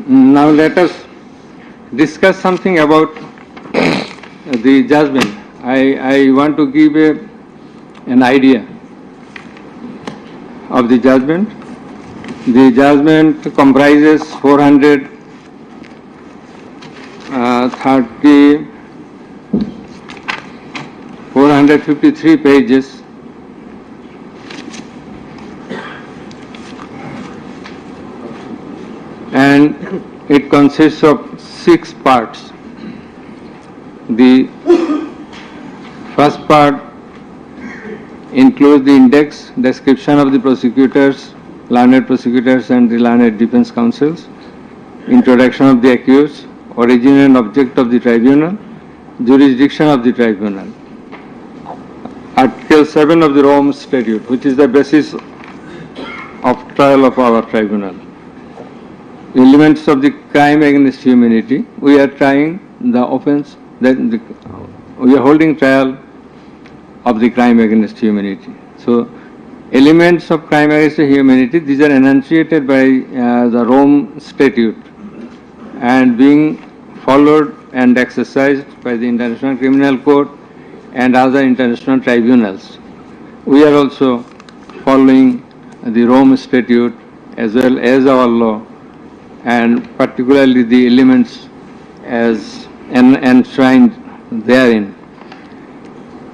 Now let us discuss something about the judgment. I want to give an idea of the judgment. The judgment comprises 453 pages, and it consists of 6 parts. The first part includes the index, description of the prosecutors, learned prosecutors and the learned defense counsels, introduction of the accused, origin and object of the tribunal, jurisdiction of the tribunal. Article 7 of the Rome Statute, which is the basis of trial of our tribunal. Elements of the crime against humanity. We are trying the offense, we are holding trial of the crime against humanity. So, elements of crime against humanity, these are enunciated by the Rome Statute and being followed and exercised by the International Criminal Court and other international tribunals. We are also following the Rome Statute as well as our law, and particularly the elements as enshrined therein.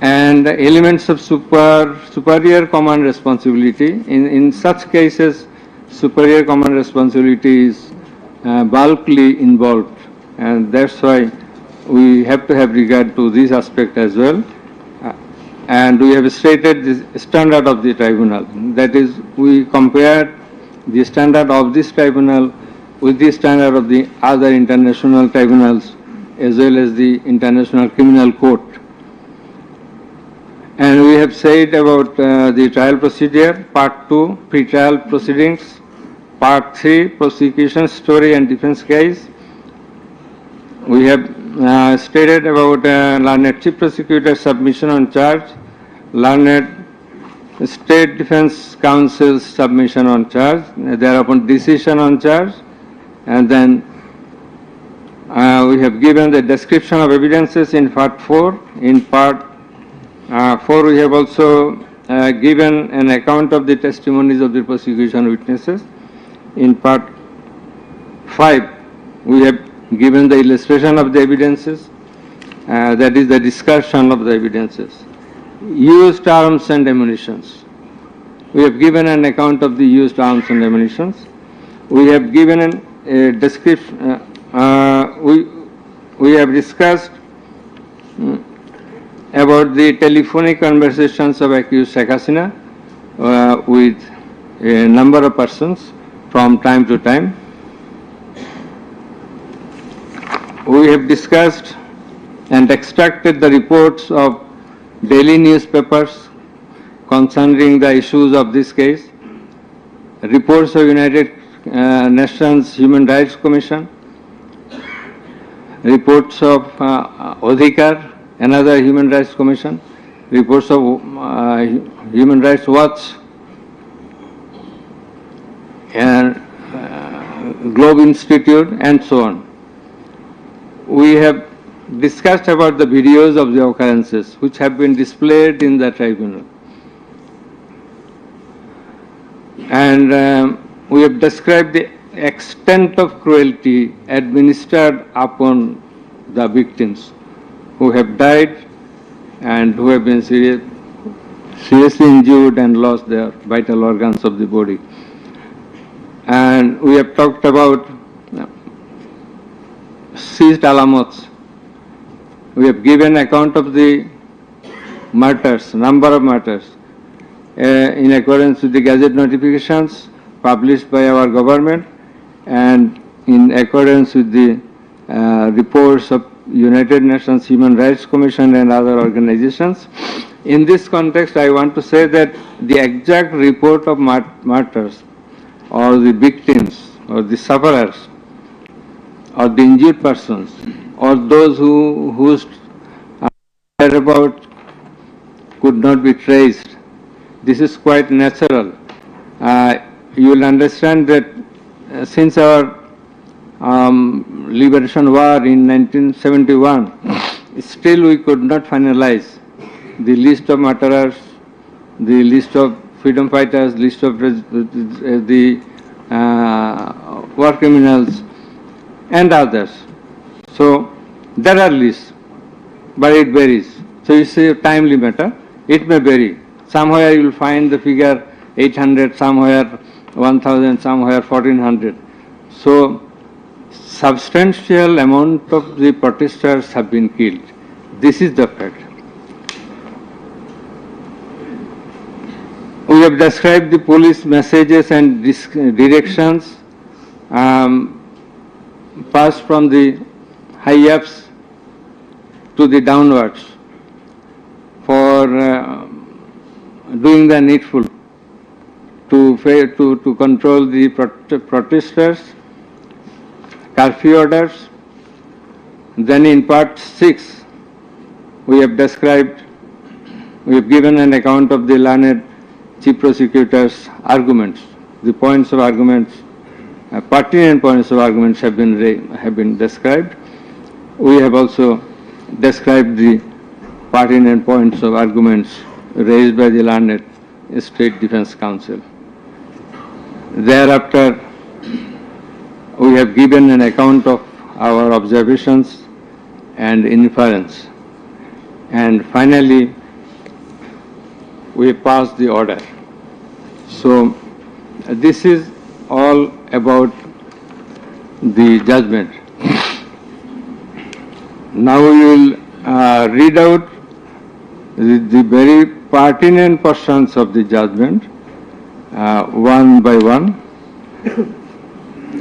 And the elements of superior common responsibility. In such cases, superior common responsibility is bulkily involved, and that's why we have to have regard to this aspect as well. And we have stated the standard of the tribunal. That is, we compare the standard of this tribunal with the standard of the other international tribunals as well as the International Criminal Court. And we have said about the trial procedure, Part 2, pre-trial proceedings, Part 3, prosecution story and defense case. We have stated about learned chief prosecutor submission on charge, learned state defense counsel's submission on charge, thereupon decision on charge, and then we have given the description of evidences in Part 4. In Part 4, we have also given an account of the testimonies of the prosecution witnesses. In Part 5, we have given the illustration of the evidences, that is the discussion of the evidences. Used arms and ammunitions. We have given an account of the used arms and ammunitions. We have given a description, we have discussed about the telephonic conversations of accused Sheikh Hasina with a number of persons from time to time. We have discussed and extracted the reports of daily newspapers concerning the issues of this case, reports of United Nations Human Rights Commission, reports of Odhikar, another Human Rights Commission, reports of Human Rights Watch, and Globe Institute, and so on. We have discussed about the videos of the occurrences which have been displayed in the tribunal. And we have described the extent of cruelty administered upon the victims who have died and who have been seriously injured and lost their vital organs of the body. And we have talked about seized alamots. We have given account of the murders, number of murders, in accordance with the Gazette notifications published by our government and in accordance with the reports of United Nations Human Rights Commission and other organizations. In this context, I want to say that the exact report of martyrs or the victims or the sufferers or the injured persons or those whose whereabouts could not be traced, this is quite natural. You will understand that since our liberation war in 1971, still we could not finalize the list of murderers, the list of freedom fighters, list of the war criminals and others. So there are lists, but it varies. So it's a timely matter. It may vary. Somewhere you will find the figure 800, somewhere 1000, somewhere 1400. So substantial amount of the protesters have been killed. This is the fact. We have described the police messages and directions passed from the high-ups to the downwards for doing the needful to control the protesters, curfew orders. Then in part 6, we have described, we have given an account of the learned Chief Prosecutor's arguments, the points of arguments, pertinent points of arguments have been described. We have also described the pertinent points of arguments raised by the learned State Defence Council. Thereafter, we have given an account of our observations and inference. And finally, we passed the order. So, this is all about the judgment. Now we will read out the very pertinent portions of the judgment one by one.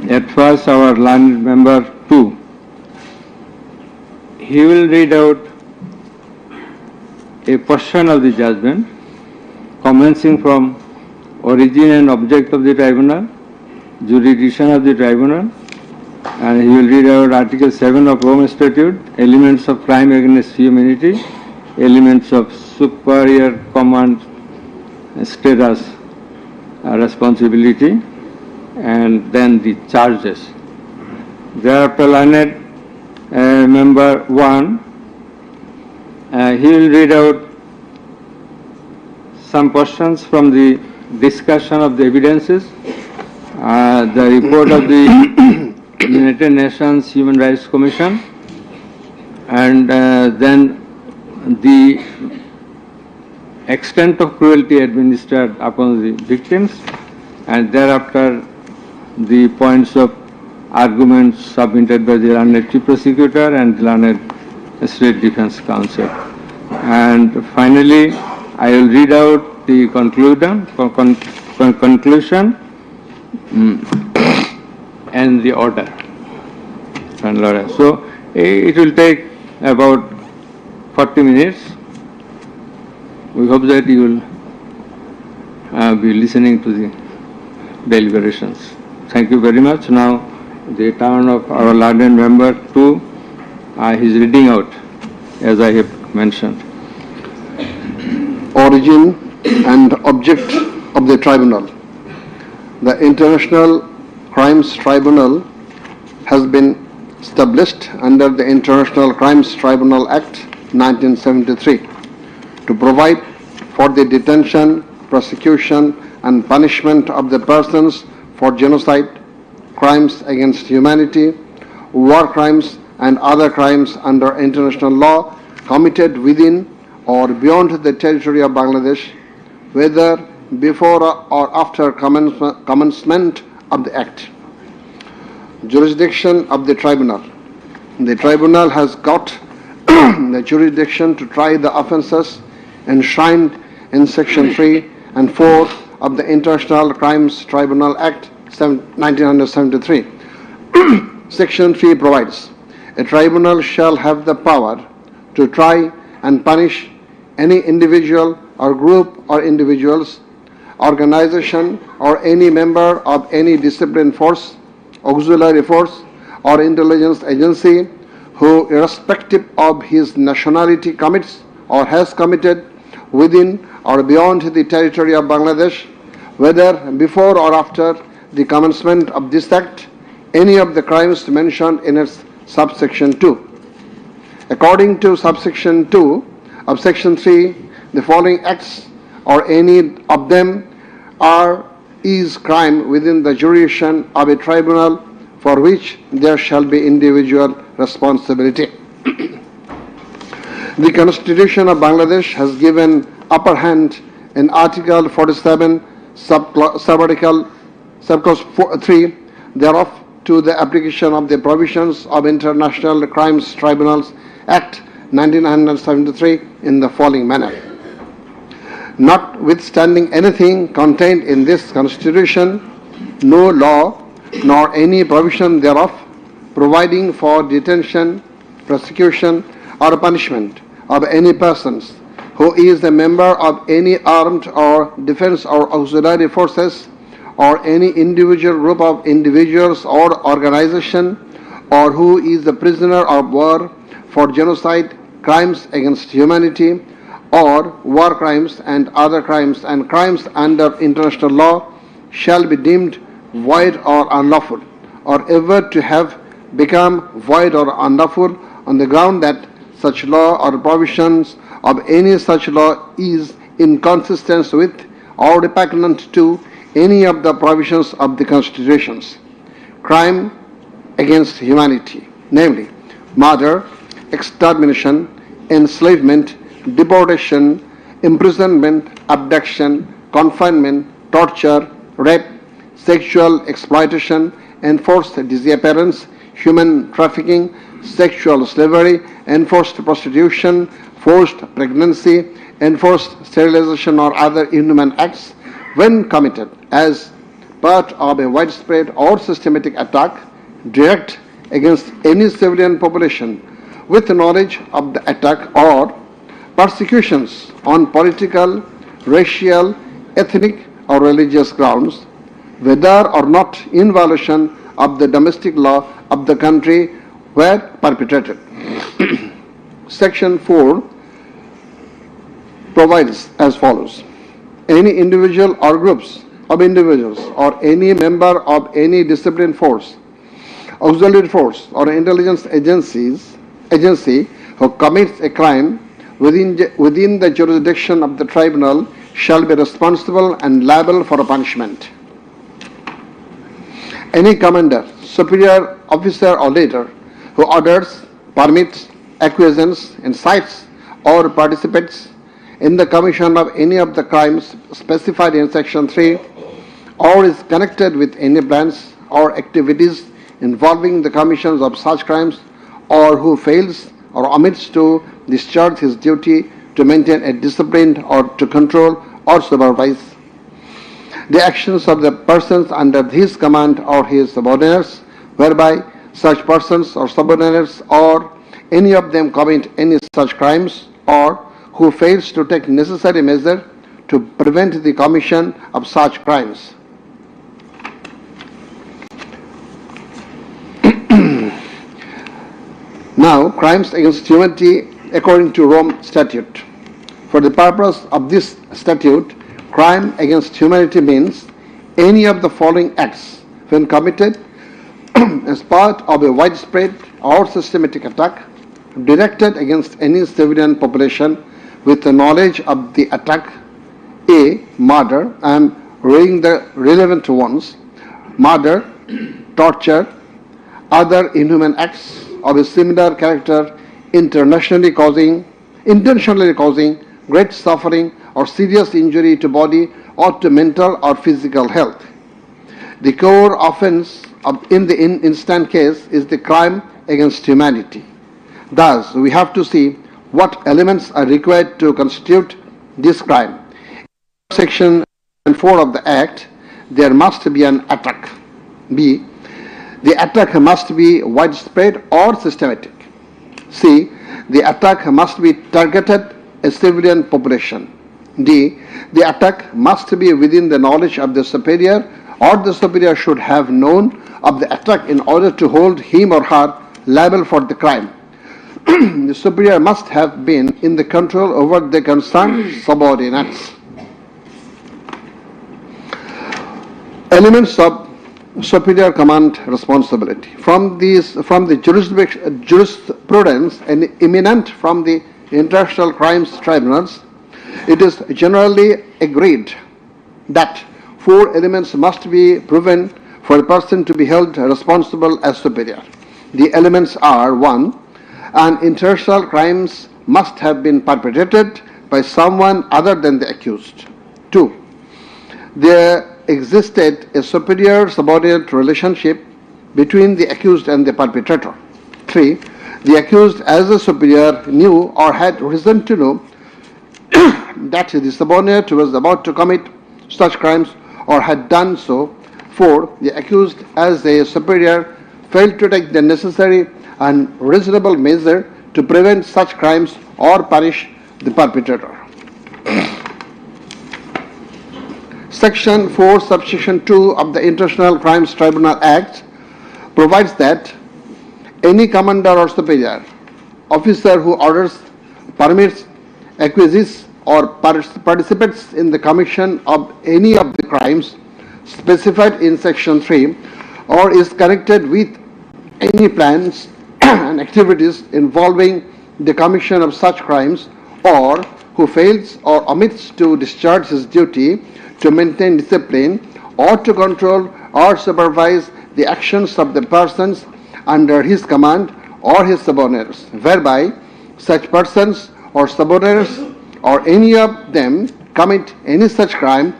At first, our learned member 2, he will read out a portion of the judgment commencing from origin and object of the tribunal, jurisdiction of the tribunal, and he will read out Article 7 of Home Statute, elements of crime against humanity, elements of superior command status responsibility, and then the charges. Thereafter, learned member 1, he will read out some portions from the discussion of the evidences, the report of the United Nations Human Rights Commission, and then the extent of cruelty administered upon the victims, and thereafter the points of arguments submitted by the learned Chief Prosecutor and the learned State Defence Council. And finally, I will read out the conclusion and the order. So it will take about 40 minutes. We hope that you will be listening to the deliberations. Thank you very much. Now the turn of our learned member 2, he is reading out as I have mentioned. Origin and object of the tribunal. The International Crimes Tribunal has been established under the International Crimes Tribunal Act 1973 to provide for the detention, prosecution and punishment of the persons for genocide, crimes against humanity, war crimes and other crimes under international law committed within or beyond the territory of Bangladesh, whether before or after commencement of the Act. Jurisdiction of the Tribunal. The Tribunal has got the jurisdiction to try the offences enshrined in Section 3 and 4 of the International Crimes Tribunal Act 1973. Section 3 provides, a tribunal shall have the power to try and punish any individual or group or individuals, organization or any member of any disciplined force, auxiliary force or intelligence agency who, irrespective of his nationality, commits or has committed within or beyond the territory of Bangladesh, whether before or after the commencement of this Act any of the crimes mentioned in its subsection 2. According to subsection 2 of section 3, the following acts or any of them is crime within the jurisdiction of a tribunal for which there shall be individual responsibility. The Constitution of Bangladesh has given upper hand in Article 47, Subclause 3 thereof to the application of the provisions of International Crimes Tribunals Act 1973 in the following manner. Notwithstanding anything contained in this Constitution, no law nor any provision thereof providing for detention, prosecution, or punishment of any persons who is a member of any armed or defense or auxiliary forces or any individual group of individuals or organization or who is a prisoner of war for genocide, crimes against humanity, or war crimes and other crimes and crimes under international law shall be deemed void or unlawful, or ever to have become void or unlawful on the ground that such law or provisions of any such law is inconsistent with or repugnant to any of the provisions of the constitutions. Crime against humanity, namely murder, extermination, enslavement, deportation, imprisonment, abduction, confinement, torture, rape, sexual exploitation, enforced disappearance, human trafficking, sexual slavery, enforced prostitution, forced pregnancy, enforced sterilization or other inhuman acts when committed as part of a widespread or systematic attack direct against any civilian population with knowledge of the attack or persecutions on political, racial, ethnic or religious grounds, whether or not in violation of the domestic law of the country were perpetrated. Section 4 provides as follows. Any individual or groups of individuals or any member of any disciplined force, auxiliary force or intelligence agency who commits a crime within the jurisdiction of the tribunal shall be responsible and liable for a punishment. Any commander, superior officer or leader who orders, permits, acquiesces, incites or participates in the commission of any of the crimes specified in section 3 or is connected with any plans or activities involving the commissions of such crimes or who fails or omits to discharge his duty to maintain a discipline or to control or supervise the actions of the persons under his command or his subordinates, whereby such persons or subordinates or any of them commit any such crimes, or who fails to take necessary measure to prevent the commission of such crimes. Now, crimes against humanity according to Rome Statute. For the purpose of this statute, crime against humanity means any of the following acts when committed as part of a widespread or systematic attack directed against any civilian population with the knowledge of the attack. A. Murder. I am reading the relevant ones. Murder, torture, other inhuman acts of a similar character intentionally causing great suffering or serious injury to body or to mental or physical health. The core offense in the instant case is the crime against humanity. Thus, we have to see what elements are required to constitute this crime. In Section 4 of the Act, there must be an attack. B. The attack must be widespread or systematic. C. The attack must be targeted a civilian population. D. The attack must be within the knowledge of the superior, or the superior should have known of the attack in order to hold him or her liable for the crime. The superior must have been in the control over the concerned subordinates. Elements of superior command responsibility. From the jurisprudence and eminent from the international crimes tribunals, it is generally agreed that four elements must be proven for a person to be held responsible as superior. The elements are: 1. An international crimes must have been perpetrated by someone other than the accused. 2. There existed a superior subordinate relationship between the accused and the perpetrator. 3. The accused as a superior knew or had reason to know that the subordinate was about to commit such crimes or had done so. 4. The accused as a superior failed to take the necessary and reasonable measure to prevent such crimes or punish the perpetrator. Section 4, subsection 2 of the International Crimes Tribunal Act provides that any commander or superior officer who orders, permits, acquiesces, or participates in the commission of any of the crimes specified in Section 3 or is connected with any plans and activities involving the commission of such crimes, or who fails or omits to discharge his duty to maintain discipline or to control or supervise the actions of the persons under his command or his subordinates, whereby such persons or subordinates or any of them commit any such crime,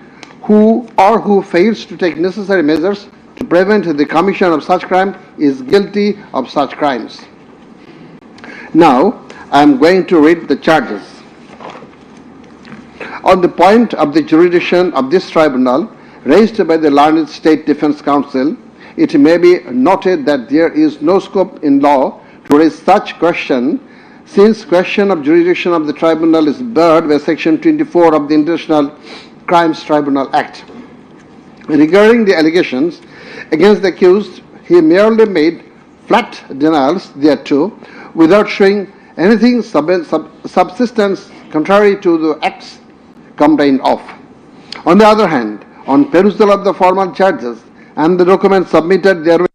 who fails to take necessary measures to prevent the commission of such crime is guilty of such crimes. Now, I am going to read the charges. On the point of the jurisdiction of this tribunal raised by the learned State Defense Council, it may be noted that there is no scope in law to raise such question, since question of jurisdiction of the tribunal is barred by Section 24 of the International Crimes Tribunal Act. Regarding the allegations against the accused, he merely made flat denials thereto without showing anything subsistence contrary to the acts complained of. On the other hand, on perusal of the formal charges and the documents submitted therewith,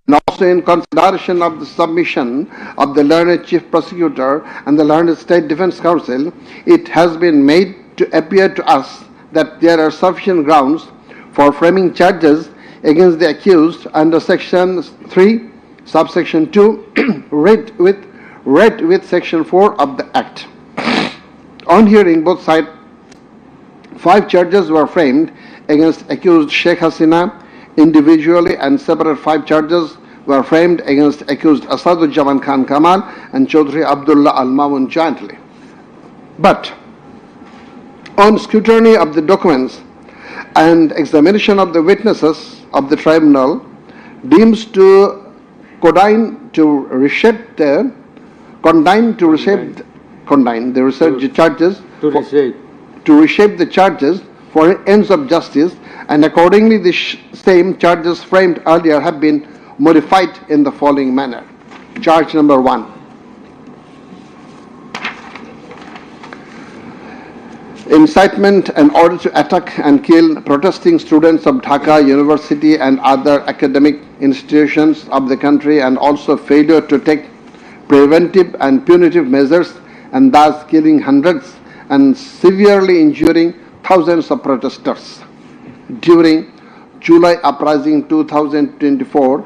and also in consideration of the submission of the learned Chief Prosecutor and the learned State Defense Council, it has been made to appear to us that there are sufficient grounds for framing charges against the accused under Section 3, subsection 2, read with Section 4 of the Act. On hearing both sides, 5 charges were framed against accused Sheikh Hasina individually, and separate 5 charges were framed against accused Asaduzzaman Khan Kamal and Chaudhry Abdullah Al Mamun jointly. But on scrutiny of the documents and examination of the witnesses of the tribunal deems to condign to reshape the charges for ends of justice, and accordingly the same charges framed earlier have been modified in the following manner. Charge number 1. Incitement in order to attack and kill protesting students of Dhaka University and other academic institutions of the country, and also failure to take preventive and punitive measures, and thus killing hundreds and severely injuring thousands of protesters during July Uprising 2024,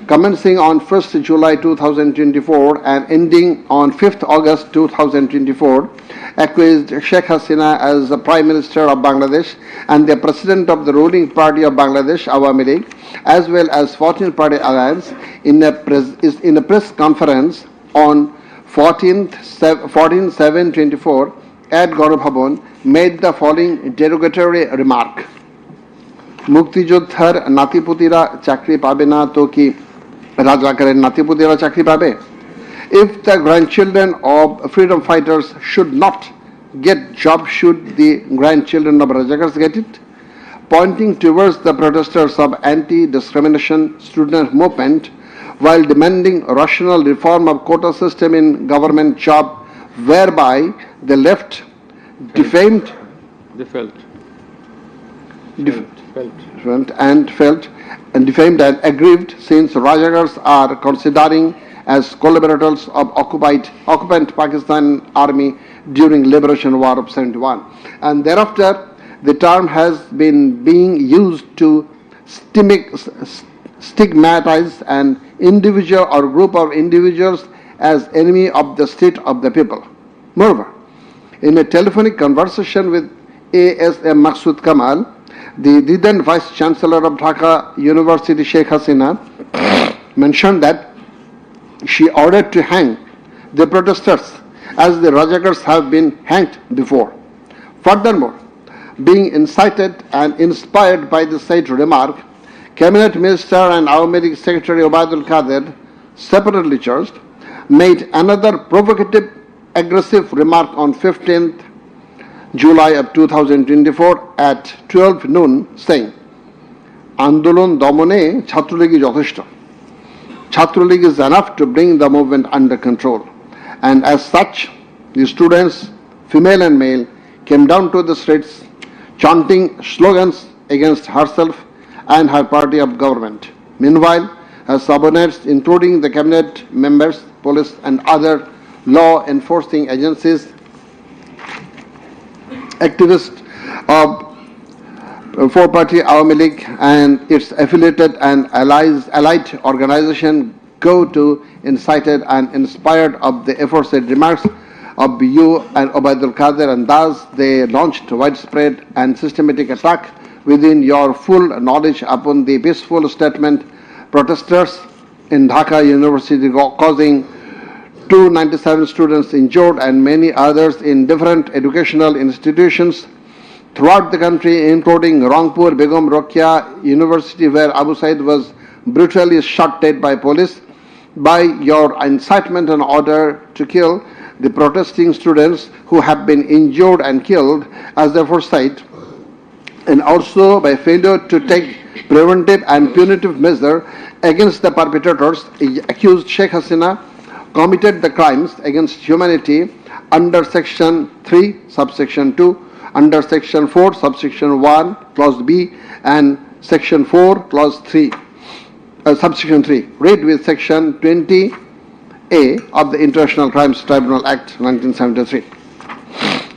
commencing on 1st July 2024 and ending on 5th August 2024, accused Sheikh Hasina as the Prime Minister of Bangladesh and the President of the ruling party of Bangladesh, Awami League, as well as 14th Party Alliance, in a press conference on 14/7/24 at Gaurav Bhavan, made the following derogatory remark. মুক্তিযোদ্ধার নাতিপুতিরা চাকরি পাবে না তো কি রাজাকারের নাতিপুতিরা চাকরি পাবে? If the grandchildren of freedom fighters should not get job, should the grandchildren of Rajakars get it? Pointing towards the protesters of anti-discrimination student movement while demanding rational reform of quota system in government job, whereby the left defamed felt and defamed and aggrieved, since Rajagars are considering as collaborators of occupant Pakistan Army during Liberation War of 71. And thereafter, the term has been being used to stigmatize an individual or group of individuals as enemy of the state of the people. Moreover, in a telephonic conversation with ASM Maksud Kamal, the then Vice Chancellor of Dhaka University, Sheikh Hasina, mentioned that she ordered to hang the protesters as the Rajagars have been hanged before. Furthermore, being incited and inspired by the said remark, Cabinet Minister and Awami League Secretary Obaidul Qadir, separately charged, made another provocative, aggressive remark on 15th July of 2024 at 12 noon, saying, Andolon Domone Chhatroligi Jotheshto. Chhatroligi is enough to bring the movement under control. And as such, the students, female and male, came down to the streets chanting slogans against herself and her party of government. Meanwhile, her subordinates, including the cabinet members, police and other law enforcing agencies, activists of four-party Awami League and its affiliated and allied organization go to incited and inspired of the aforesaid remarks of you and Obaidul Qadir, and thus they launched widespread and systematic attack within your full knowledge upon the peaceful statement protesters in Dhaka University, causing 297 students injured and many others in different educational institutions throughout the country, including Rangpur Begum Rokeya University, where Abu Said was brutally shot dead by police. By your incitement and order to kill the protesting students who have been injured and killed as the foresight, and also by failure to take preventive and punitive measure against the perpetrators, accused Sheikh Hasina committed the crimes against humanity under Section 3, Subsection 2, under Section 4, Subsection 1, Clause B, and Section 4, Clause 3, Subsection 3, read with Section 20A of the International Crimes Tribunal Act 1973.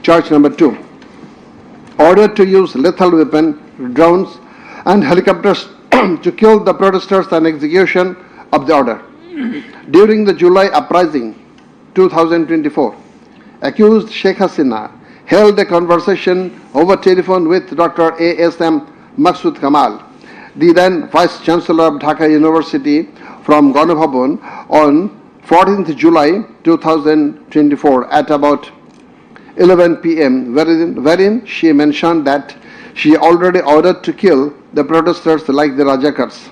Charge number 2. Order to use lethal weapon, drones, and helicopters to kill the protesters and execution of the order. During the July uprising 2024, accused Sheikh Hasina held a conversation over telephone with Dr. ASM Maksud Kamal, the then Vice Chancellor of Dhaka University, from Ganabhavan on 14th July 2024 at about 11 p.m., wherein she mentioned that she already ordered to kill the protesters like the Rajakars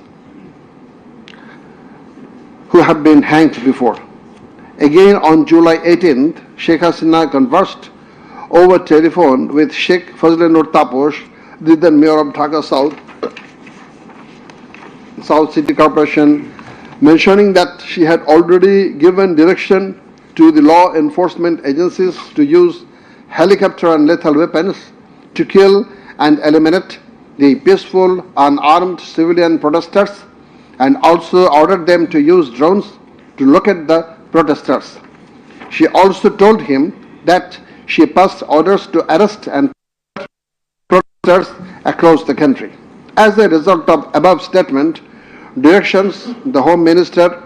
who have been hanged before. Again on July 18th, Sheikh Hasina conversed over telephone with Sheikh Fazlanur Taposh, the then Mayor of Dhaka South City Corporation, mentioning that she had already given direction to the law enforcement agencies to use helicopter and lethal weapons to kill and eliminate the peaceful, unarmed civilian protesters, and also ordered them to use drones to locate the protesters. She also told him that she passed orders to arrest and protesters across the country. As a result of above statement, directions, the Home Minister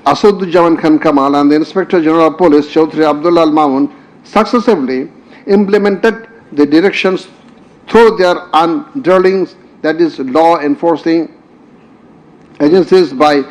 Asaduzzaman Khan Kamal and the Inspector General of Police Chaudhry Abdullah Al Mamun successively implemented the directions through their underlings, that is law enforcing agencies, by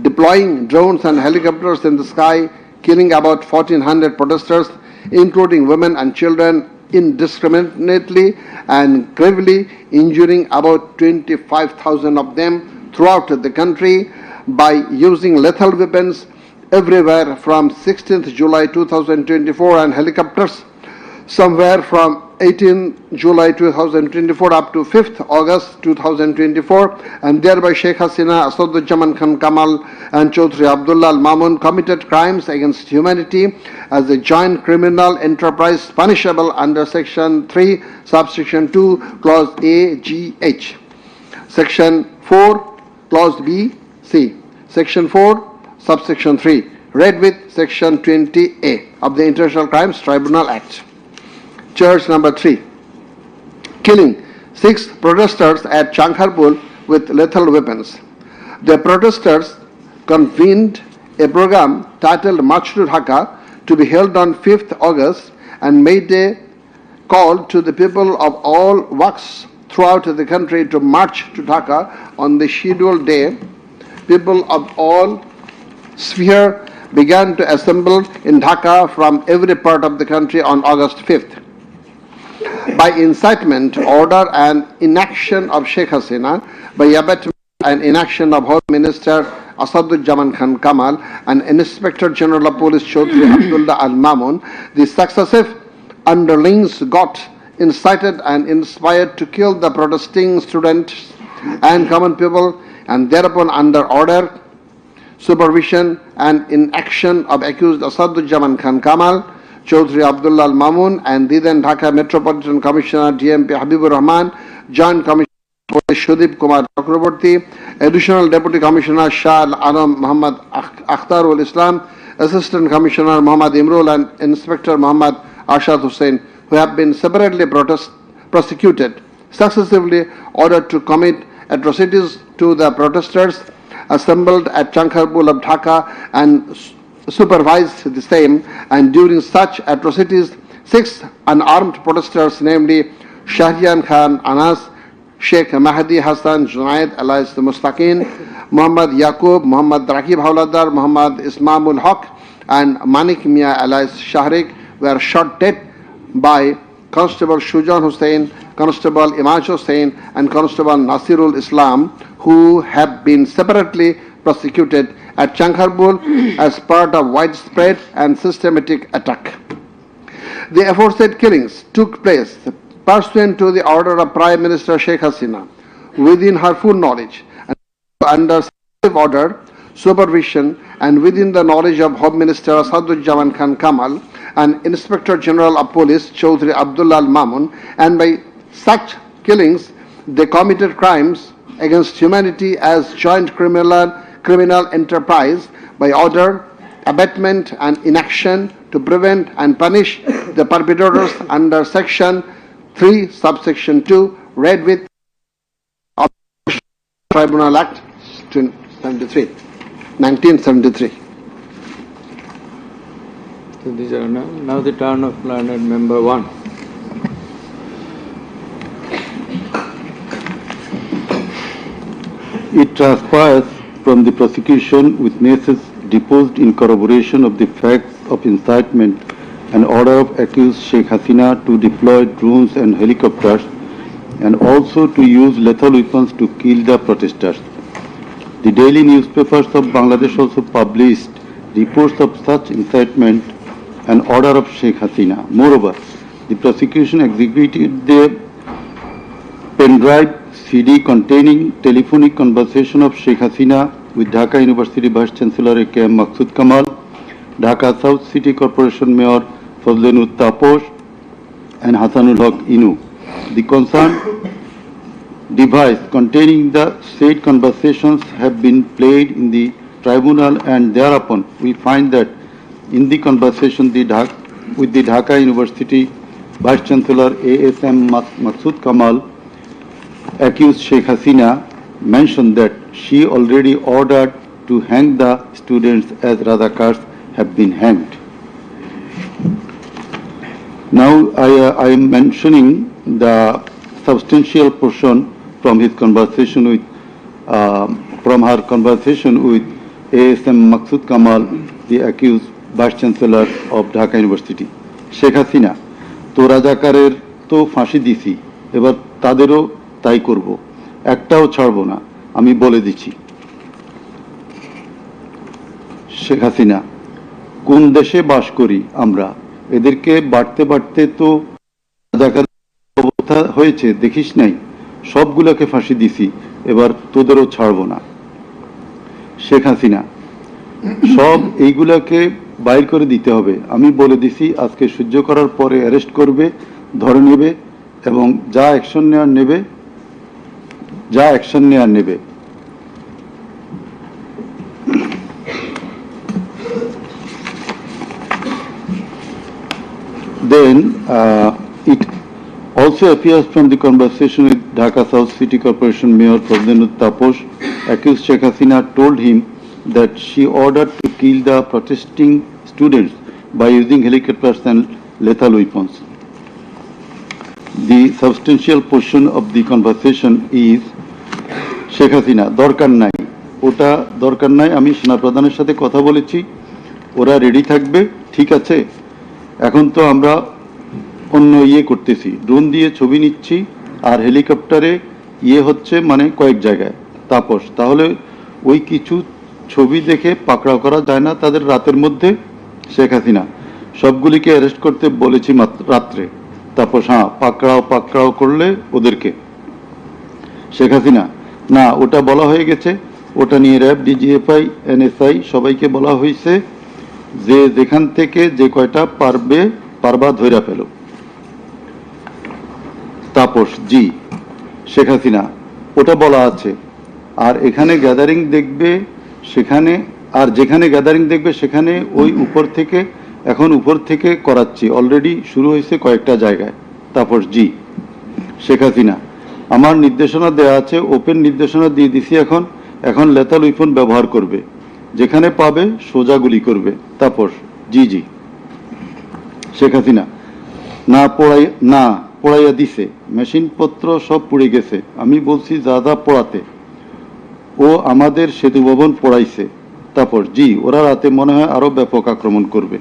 deploying drones and helicopters in the sky, killing about 1,400 protesters, including women and children, indiscriminately and gravely injuring about 25,000 of them throughout the country by using lethal weapons everywhere from 16th July 2024 and helicopters somewhere from 18 July 2024 up to 5th August 2024, and thereby Sheikh Hasina, Asaduzzaman Khan Kamal and Chaudhry Abdullah Al Mamun committed crimes against humanity as a joint criminal enterprise punishable under Section 3, Subsection 2, Clause A, G, H, Section 4, Clause B, C, Section 4, Subsection 3, read with Section 20A of the International Crimes Tribunal Act. Charge number 3, killing 6 protesters at Chankharpur with lethal weapons. The protesters convened a program titled March to Dhaka to be held on 5th August and made a call to the people of all walks throughout the country to march to Dhaka on the scheduled day. People of all spheres began to assemble in Dhaka from every part of the country on August 5th. By incitement, order and inaction of Sheikh Hasina, by abatement and inaction of Home Minister Asaduzzaman Khan Kamal and Inspector General of Police Chaudhry Abdullah Al Mamun, the successive underlings got incited and inspired to kill the protesting students and common people, and thereupon under order, supervision and inaction of accused Asaduzzaman Khan Kamal, Chaudhry Abdullah Al Mamun and the then Dhaka Metropolitan Commissioner DMP Habibur Rahman, Joint Commissioner Police Shudip Kumar Chakraborty, Additional Deputy Commissioner Shah Al Alam Muhammad Akhtar ul Islam, Assistant Commissioner Muhammad Imrul and Inspector Muhammad Arshad Hussain, who have been separately prosecuted, successively ordered to commit atrocities to the protesters assembled at Chankharpur of Dhaka and supervised the same, and during such atrocities 6 unarmed protesters, namely Shahriyan Khan Anas, Sheikh Mahdi Hassan Junaid alias Mustaqin, Muhammad Yaqub, Muhammad Rakib Hawladar, Muhammad Ismamul Haq and Manik Mia alias Shahrik were shot dead by Constable Shujan Hussain, Constable Imaj Hussain and Constable Nasirul Islam, who have been separately prosecuted at Chankharpur as part of widespread and systematic attack. The aforesaid killings took place pursuant to the order of Prime Minister Sheikh Hasina, within her full knowledge and under successive order, supervision and within the knowledge of Home Minister Asaduzzaman Khan Kamal and Inspector General of Police Chaudhry Abdullah Al Mamun, and by such killings they committed crimes against humanity as joint criminal enterprise by order, abatement and inaction to prevent and punish the perpetrators under Section 3, Subsection 2, read with of Tribunal Act 1973. So these are now the turn of learned member 1. It transpires from the prosecution witnesses deposed in corroboration of the facts of incitement and order of accused Sheikh Hasina to deploy drones and helicopters and also to use lethal weapons to kill the protesters. The daily newspapers of Bangladesh also published reports of such incitement and order of Sheikh Hasina. Moreover, the prosecution exhibited the pen-drive CD containing telephonic conversation of Sheikh Hasina with Dhaka University Vice Chancellor A.K.M. Maqsood Kamal, Dhaka South City Corporation Mayor Fazlenut Taposh and Hasanul Haq Inu. The concerned device containing the said conversations have been played in the tribunal, and thereupon we find that in the conversation with the Dhaka University Vice Chancellor A.S.M. Maqsood Kamal, accused Sheikh Hasina mentioned that she already ordered to hang the students as Radhakars have been hanged. Now I am mentioning the substantial portion from his conversation with, from her conversation with A.S.M. Maqsood Kamal, the accused Vice Chancellor of Dhaka University. Sheikh Hasina, তো রাজাকারের তো ফাঁসি দিছি, এবার তাদেরও তাই করব, একটাও ছাড়ব না, আমি বলে দিচ্ছি। শেখ হাসিনা, কোন দেশে বাস করি আমরা, এদেরকে বাড়তে বাড়তে তো রাজাকার অবস্থা হয়েছে, দেখিস নাই? সবগুলোকে ফাঁসি দিছি, এবার তোদেরও ছাড়বো না। শেখ হাসিনা, সব এইগুলাকে বাইর করে দিতে হবে। আমি বলে দিছি আজকে সহ্য করার পরে অ্যারেস্ট করবে, ধরে নেবে এবং যা অ্যাকশন নেওয়ার নেবে। Then it also appears from the conversation with Dhaka South City Corporation Mayor Prabdhenut Taposh, accused Sheikh Hasina told him that she ordered to kill the protesting students by using helicopters and lethal weapons. The substantial portion of the conversation is Sheikh Hasina, দরকার নাই, ওটা দরকার নাই, আমি সেনাপ্রধানের সাথে কথা বলেছি, ওরা রেডি থাকবে, ঠিক আছে। এখন তো আমরা অন্য করতেছি, ড্রোন দিয়ে ছবি নিচ্ছি আর হেলিকপ্টারে হচ্ছে মানে কয়েক জায়গায়। তাপস, তাহলে ওই কিছু ছবি দেখে পাকড়াও করা যায় না তাদের রাতের মধ্যে? শেখ হাসিনা, সবগুলিকে অ্যারেস্ট করতে বলেছি রাত্রে। তাপস, হ্যাঁ, পাকড়াও করলে ওদেরকে। শেখ হাসিনা, না, ওটা বলা হয়ে গেছে, ওটা নিয়ে র্যাব, ডিজিএফআই, এনএসআই সবাইকে বলা হয়েছে যে যেখান থেকে যে কয়টা পারবা ধইরা পেল। তাপস, জি। শেখ হাসিনা, ওটা বলা আছে, আর এখানে গ্যাদারিং দেখবে সেখানে, আর যেখানে গ্যাদারিং দেখবে সেখানে ওই উপর থেকে করাচ্ছি, অলরেডি শুরু হয়েছে কয়েকটা জায়গায়। তাপস, জি। শেখ হাসিনা, আমার নির্দেশনা দেয়া আছে, ওপেন নির্দেশনা দিয়ে দিছি, এখন লেথাল উইপন ব্যবহার করবে, যেখানে পাবে সোজা গুলি করবে। তাপস, জি জি। শেখ হাসিনা, না পোড়াইয়া দিছে, মেশিনপত্র সব পুড়ে গেছে, আমি বলছি যা পোড়াতে, ও আমাদের সেতু ভবন পোড়াইছে। তাপস, জি, ওরা রাতে মনে হয় আরো ব্যাপক আক্রমণ করবে।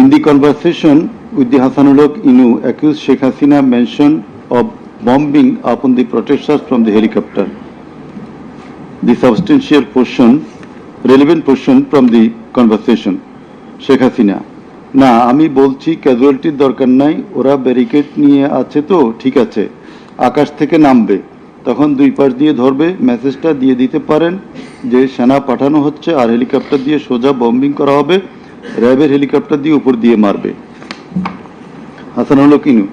In the conversation with the Hasanullah Inu, accused Sheikh Hasina mentioned of bombing upon the protesters from the helicopter. The substantial portion, relevant portion from the conversation. Sheikh Hasina, না, আমি বলছি ক্যাজুয়ালিটির দরকার নাই, ওরা ব্যারিকেড নিয়ে আছে তো ঠিক আছে, আকাশ থেকে নামবে, তখন দুই পাশ দিয়ে ধরবে, মেসেজটা দিয়ে দিতে পারেন যে সেনা পাঠানো হচ্ছে আর হেলিকপ্টার দিয়ে সোজা বম্বিং করা হবে, র্যাবের হেলিকপ্টার দিয়ে উপর দিয়ে মারবে। হাসানুল কিনু,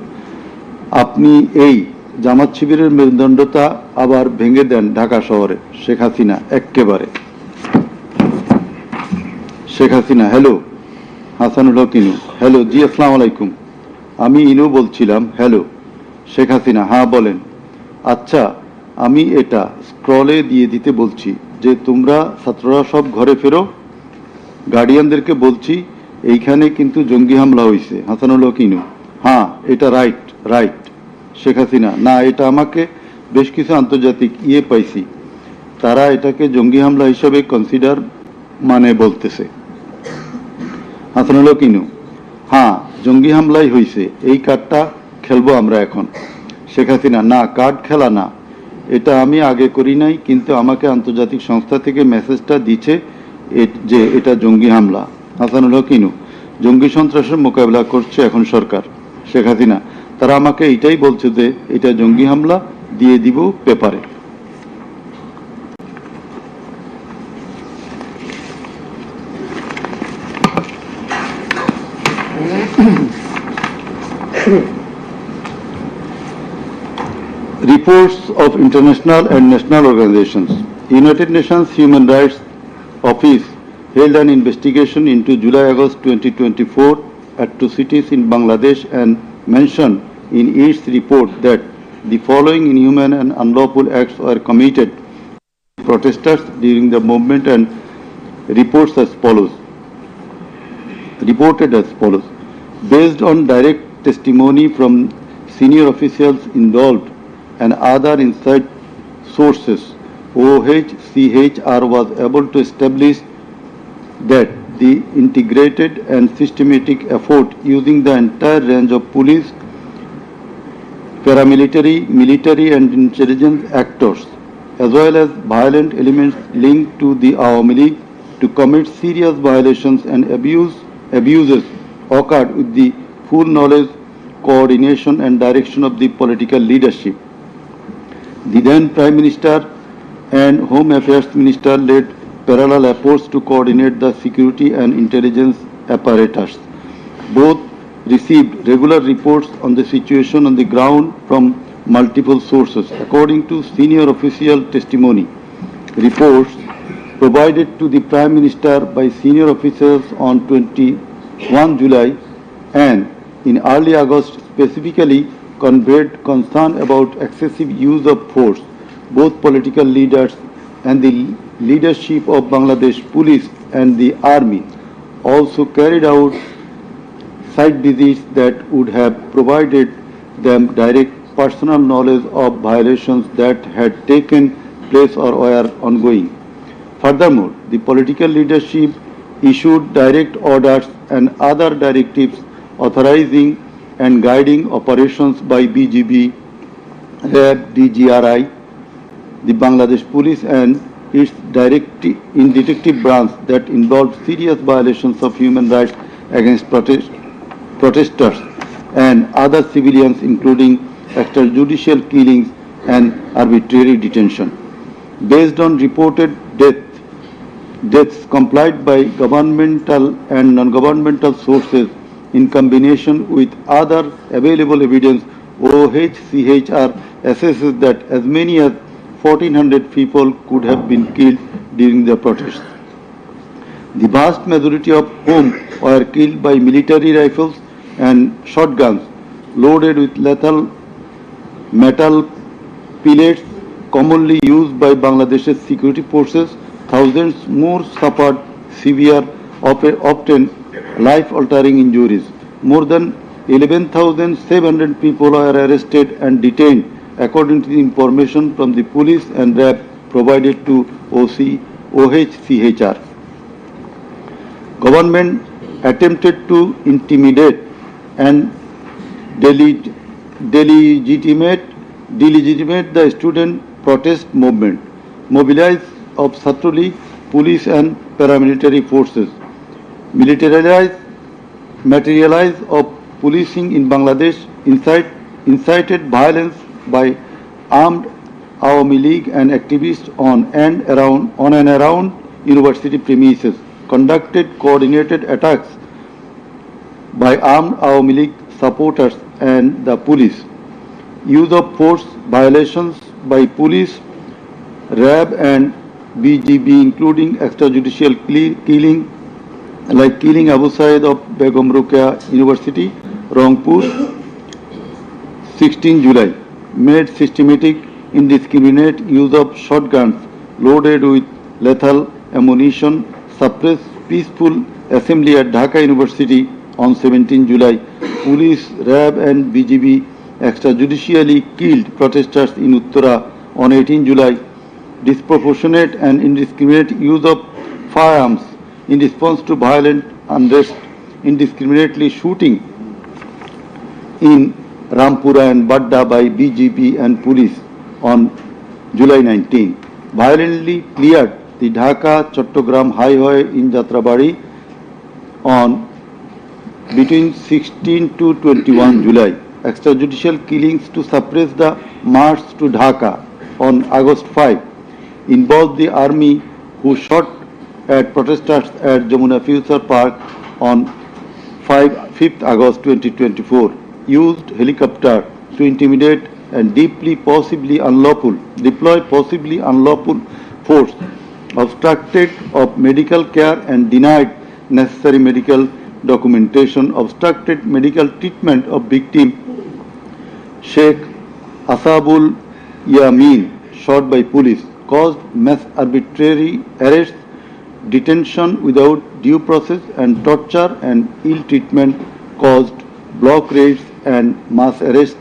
আপনি এই জামাত শিবিরের মেরুদণ্ডতা আবার ভেঙে দেন ঢাকা শহরে। শেখ হাসিনা, এক্কেবারে। শেখ হাসিনা, হ্যালো। হাসানুল কিনু, হ্যালো, জি, আসসালামু আলাইকুম, আমি ইনু বলছিলাম। হ্যালো। শেখ হাসিনা, হ্যাঁ বলেন। আচ্ছা, আমি এটা স্ক্রলে দিয়ে দিতে বলছি যে তোমরা ছাত্ররা সব ঘরে ফেরো, গার্ডিয়ানদেরকে বলছি এইখানে কিন্তু জঙ্গি হামলা হয়েছে। হাসানুল কিনু, হ্যাঁ, এটা রাইট। শেখ হাসিনা, না, এটা আমাকে বেশ কিছু আন্তর্জাতিক পাইছি, তারা এটাকে জঙ্গি হামলা হিসেবে কনসিডার বলতেছে। হাসানুল কিনু, হ্যাঁ, জঙ্গি হামলাই হয়েছে, এই কার্ডটা খেলবো আমরা এখন। শেখ হাসিনা, না, কার্ড খেলা না, এটা আমি আগে করি নাই, কিন্তু আমাকে আন্তর্জাতিক সংস্থা থেকে মেসেজটা দিচ্ছে যে এটা জঙ্গি হামলা। হাসানুল কিনু, জঙ্গি সন্ত্রাসের মোকাবিলা করছে এখন সরকার। শেখ হাসিনা, তারা আমাকে এটাই বলছে যে এটা জঙ্গি হামলা, দিয়ে দিব পেপারে। Reports of international and national organizations. United Nations Human Rights Office held an investigation into July-August 2024 atrocities in Bangladesh and mentioned in its report that the following inhuman and unlawful acts were committed by protesters during the movement and reported as follows. Based on direct testimony from senior officials involved and other inside sources, OHCHR was able to establish that the integrated and systematic effort using the entire range of police, paramilitary, military and intelligence actors as well as violent elements linked to the Awami League to commit serious violations and abuses occurred with the full knowledge, coordination and direction of the political leadership. The then Prime Minister and Home Affairs Minister led parallel efforts to coordinate the security and intelligence apparatus. Both received regular reports on the situation on the ground from multiple sources. According to senior official testimony, reports provided to the Prime Minister by senior officers on 21 July and in early August specifically conveyed concern about excessive use of force. Both political leaders and the leadership of Bangladesh Police and the Army also carried out site visits that would have provided them direct personal knowledge of violations that had taken place or were ongoing. Furthermore, the political leadership issued direct orders and other directives authorizing and guiding operations by BGB, RAB, DGRI, the Bangladesh Police and its detective branch that involved serious violations of human rights against protesters and other civilians, including extrajudicial killings and arbitrary detention. Based on reported deaths complied by governmental and non-governmental sources in combination with other available evidence, OHCHR assesses that as many as 1,400 people could have been killed during the protests. The vast majority of whom were killed by military rifles and shotguns loaded with lethal metal pellets commonly used by Bangladesh's security forces. Thousands more suffered severe, often life-altering injuries. More than 11,700 people were arrested and detained, according to the information from the police and RAB provided to OHCHR. Government attempted to intimidate and delegitimate the student protest movement, mobilized of Chhatra League, police and paramilitary forces, materialize of policing in Bangladesh, incited violence by armed Awami League and activists on and around university premises, conducted coordinated attacks by armed Awami League supporters and the police, use of force violations by police, RAB and BGB, including extrajudicial killing like killing Abu Said of Begum Ruqya University, Rangpur, 16 July, made systematic indiscriminate use of shotguns loaded with lethal ammunition, suppressed peaceful assembly at Dhaka University on 17 July. Police, RAB and BGB extrajudicially killed protesters in Uttara on 18 July. Disproportionate and indiscriminate use of firearms in response to violent unrest, indiscriminately shooting in Rampura and Badda by BGP and police on July 19. Violently cleared the Dhaka-Chattogram highway in Jatrabari on between 16 to 21 July. Extrajudicial killings to suppress the march to Dhaka on August 5 involved the army, who shot at protesters at Jamuna Future Park on 5th August 2024, used helicopter to intimidate and deploy possibly unlawful force, obstructed of medical care and denied necessary medical documentation, obstructed medical treatment of victim Sheikh Asabul Yamin, shot by police, caused mass arbitrary arrests, detention without due process and torture and ill treatment, caused block raids and mass arrests,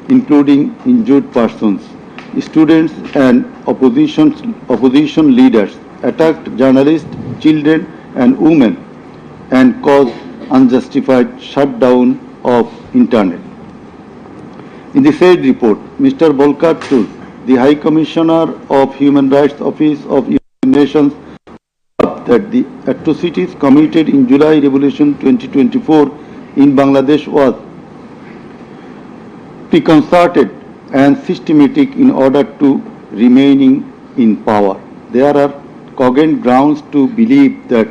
including injured persons. Students and opposition leaders attacked journalists, children and women and caused unjustified shutdown of internet. In the said report, Mr. Bolkartur the High Commissioner of Human Rights Office of United Nations that the atrocities committed in July Revolution 2024 in Bangladesh was preconcerted and systematic in order to remaining in power. There are cogent grounds to believe that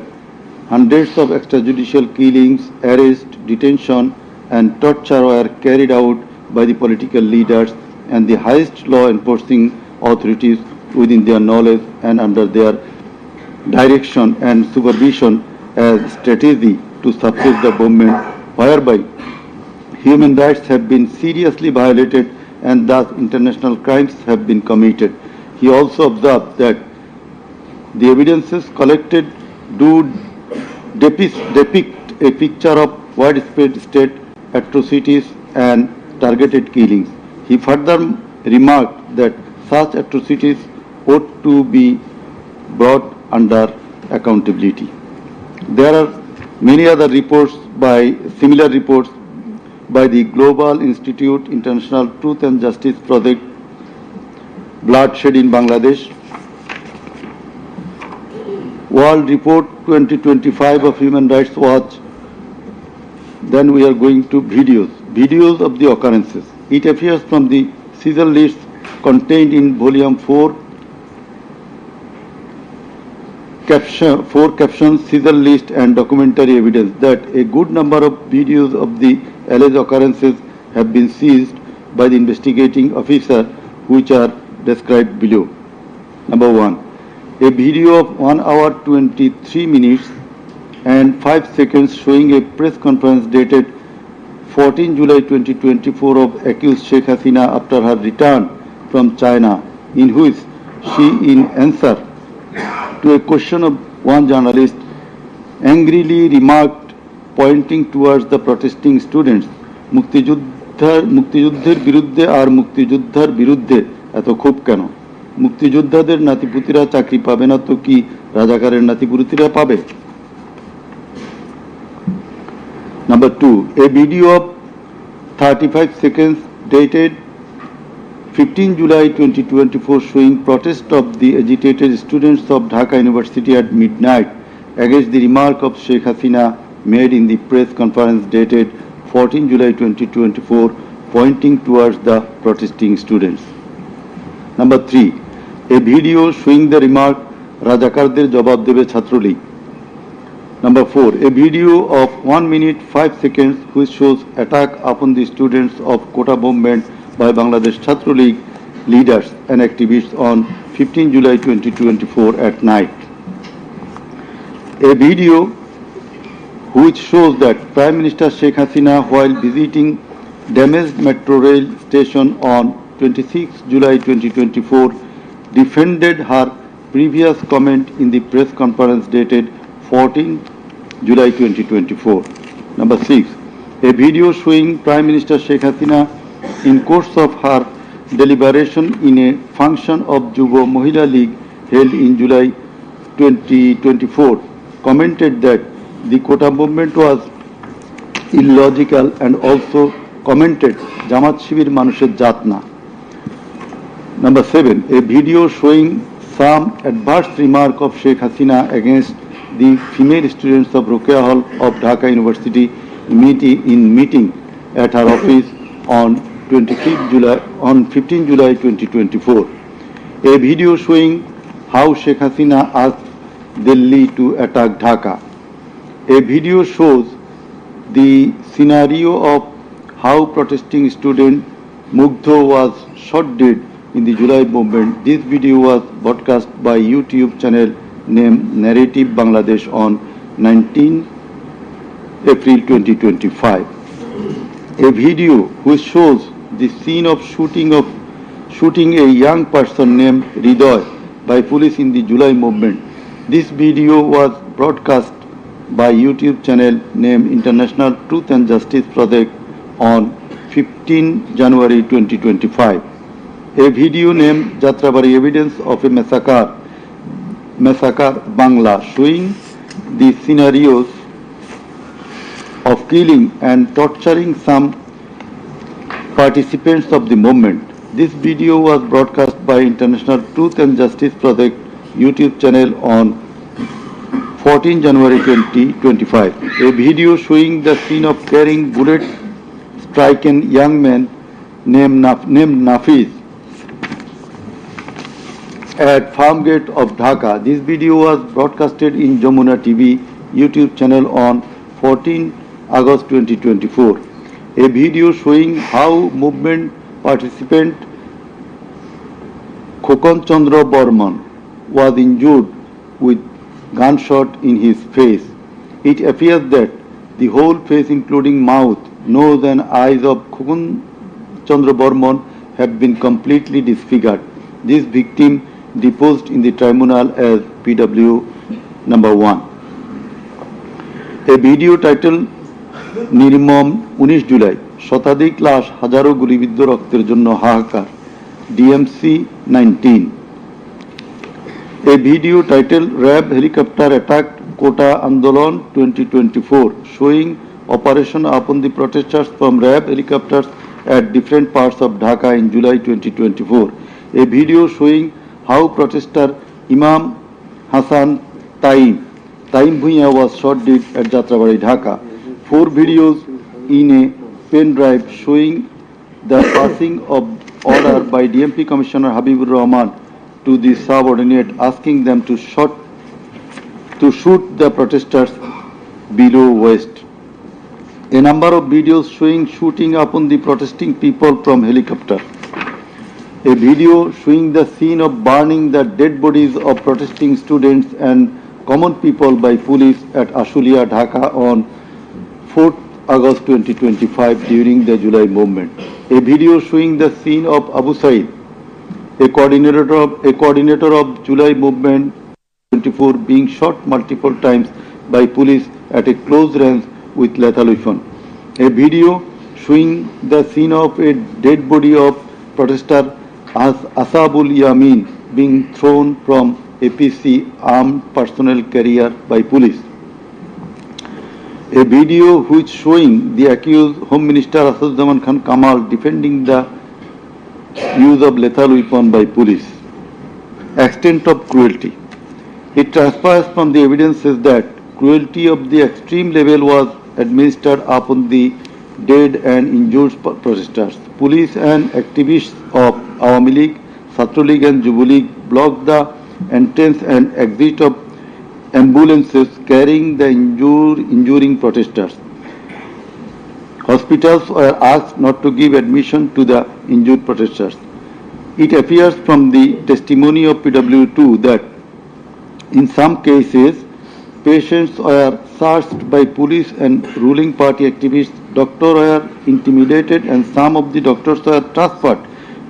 hundreds of extrajudicial killings, arrests, detention and torture were carried out by the political leaders and the highest law enforcing authorities within their knowledge and under their direction and supervision as strategy to suppress the movement, whereby human rights have been seriously violated and thus international crimes have been committed. He also observed that the evidences collected do depict a picture of widespread state atrocities and targeted killings. He further remarked that such atrocities ought to be brought under accountability. There are many other similar reports by the Global Institute International Truth and Justice Project, Bloodshed in Bangladesh, World Report 2025 of Human Rights Watch. Then we are going to videos of the occurrences. It appears from the Caesar lists contained in Volume 4, captions, Caesar list and documentary evidence that a good number of videos of the alleged occurrences have been seized by the investigating officer, which are described below. Number 1. A video of 1 hour 23 minutes and 5 seconds showing a press conference dated 14 July 2024 of accused Sheikh Hasina after her return from China, in which she, in answer to a question of one journalist, angrily remarked, pointing towards the protesting students, মুক্তিযুদ্ধের বিরুদ্ধে আর মুক্তিযোদ্ধার বিরুদ্ধে এত ক্ষোভ কেন? মুক্তিযোদ্ধাদের নাতিপুতিরা চাকরি পাবে না তো কি রাজাকারের নাতিপুতিরা পাবে? Number 2, a video of 35 seconds dated 15 July 2024 showing protest of the agitated students of Dhaka University at midnight against the remark of Sheikh Hasina made in the press conference dated 14 July 2024 pointing towards the protesting students. Number 3, a video showing the remark Rajakarder jawab debe Chhatrolig. Number 4, a video of 1 minute 5 seconds which shows attack upon the students of Kota movement by Bangladesh Chhatrolig leaders and activists on 15 July 2024 at night. A video which shows that Prime Minister Sheikh Hasina, while visiting damaged metro rail station on 26 July 2024, defended her previous comment in the press conference dated 14 July 2024. Number 6, a video showing Prime Minister Sheikh Hasina in course of her deliberation in a function of Jubo Mohila League held in July 2024 commented that the Kota movement was illogical and also commented Jamaat Shibir Manusher Jatna. Number 7, a video showing some adverse remark of Sheikh Hasina against the female students of Rokeya Hall of Dhaka University meeting at her office on 15 July 2024. A video showing how Sheikh Hasina asked Delhi to attack Dhaka. A video shows the scenario of how protesting student Mugdho was shot dead in the July movement. This video was broadcast by YouTube channel named Narrative Bangladesh on 19 April 2025. A video which shows the scene of shooting a young person named Ridoy by police in the July movement. This video was broadcast by YouTube channel named International Truth and Justice Project on 15 January 2025. A video named Jatrabari Evidence of a Massacre Bangla showing the scenarios of killing and torturing some participants of the movement. This video was broadcast by International Truth and Justice Project YouTube channel on 14 January 2025. A video showing the scene of carrying bullets striking young man named Nafiz at farm gate of Dhaka. This video was broadcasted in Jamuna TV YouTube channel on 14 August 2024. A video showing how movement participant Khokon Chandra Burman was injured with gunshot in his face. It appears that the whole face including mouth, nose and eyes of Khokon Chandra Burman have been completely disfigured. This victim deposed in the tribunal as PW number 1. A video titled নির্মম 19 জুলাই শতাধিক লাশ হাজারো গুলিবিদ্ধ রক্তের জন্য হাহাকার DMC 19. A video titled RAB helicopter attacked Kota Andolon 2024 showing operation upon the protesters from RAB helicopters at different parts of Dhaka in July 2024. A video showing how protester Imam Hassan Taim Bhuiya was shot dead at Jatrabari, Dhaka. 4 videos in a pen drive showing the passing of order by DMP Commissioner Habibur Rahman to the subordinate asking them to shoot the protesters below waist. A number of videos showing shooting upon the protesting people from helicopter. A video showing the scene of burning the dead bodies of protesting students and common people by police at Ashulia, Dhaka on 4th August 2025 during the July movement. A video showing the scene of Abu Said, a coordinator of July movement 24 being shot multiple times by police at a close range with lethal weapon. A video showing the scene of a dead body of protester Asabul Yamin being thrown from APC armed personnel carrier by police. A video which showing the accused Home Minister Asaduzzaman Khan Kamal defending the use of lethal weapon by police. Extent of cruelty. It transpires from the evidences that cruelty of the extreme level was administered upon the dead and injured protesters. Police and activists of Awami League, Chhatra League and Jubo League blocked the entrance and exit of ambulances carrying the injuring protesters. Hospitals were asked not to give admission to the injured protesters. It appears from the testimony of PW2 that in some cases patients were searched by police and ruling party activists. Doctors were intimidated and some of the doctors were transferred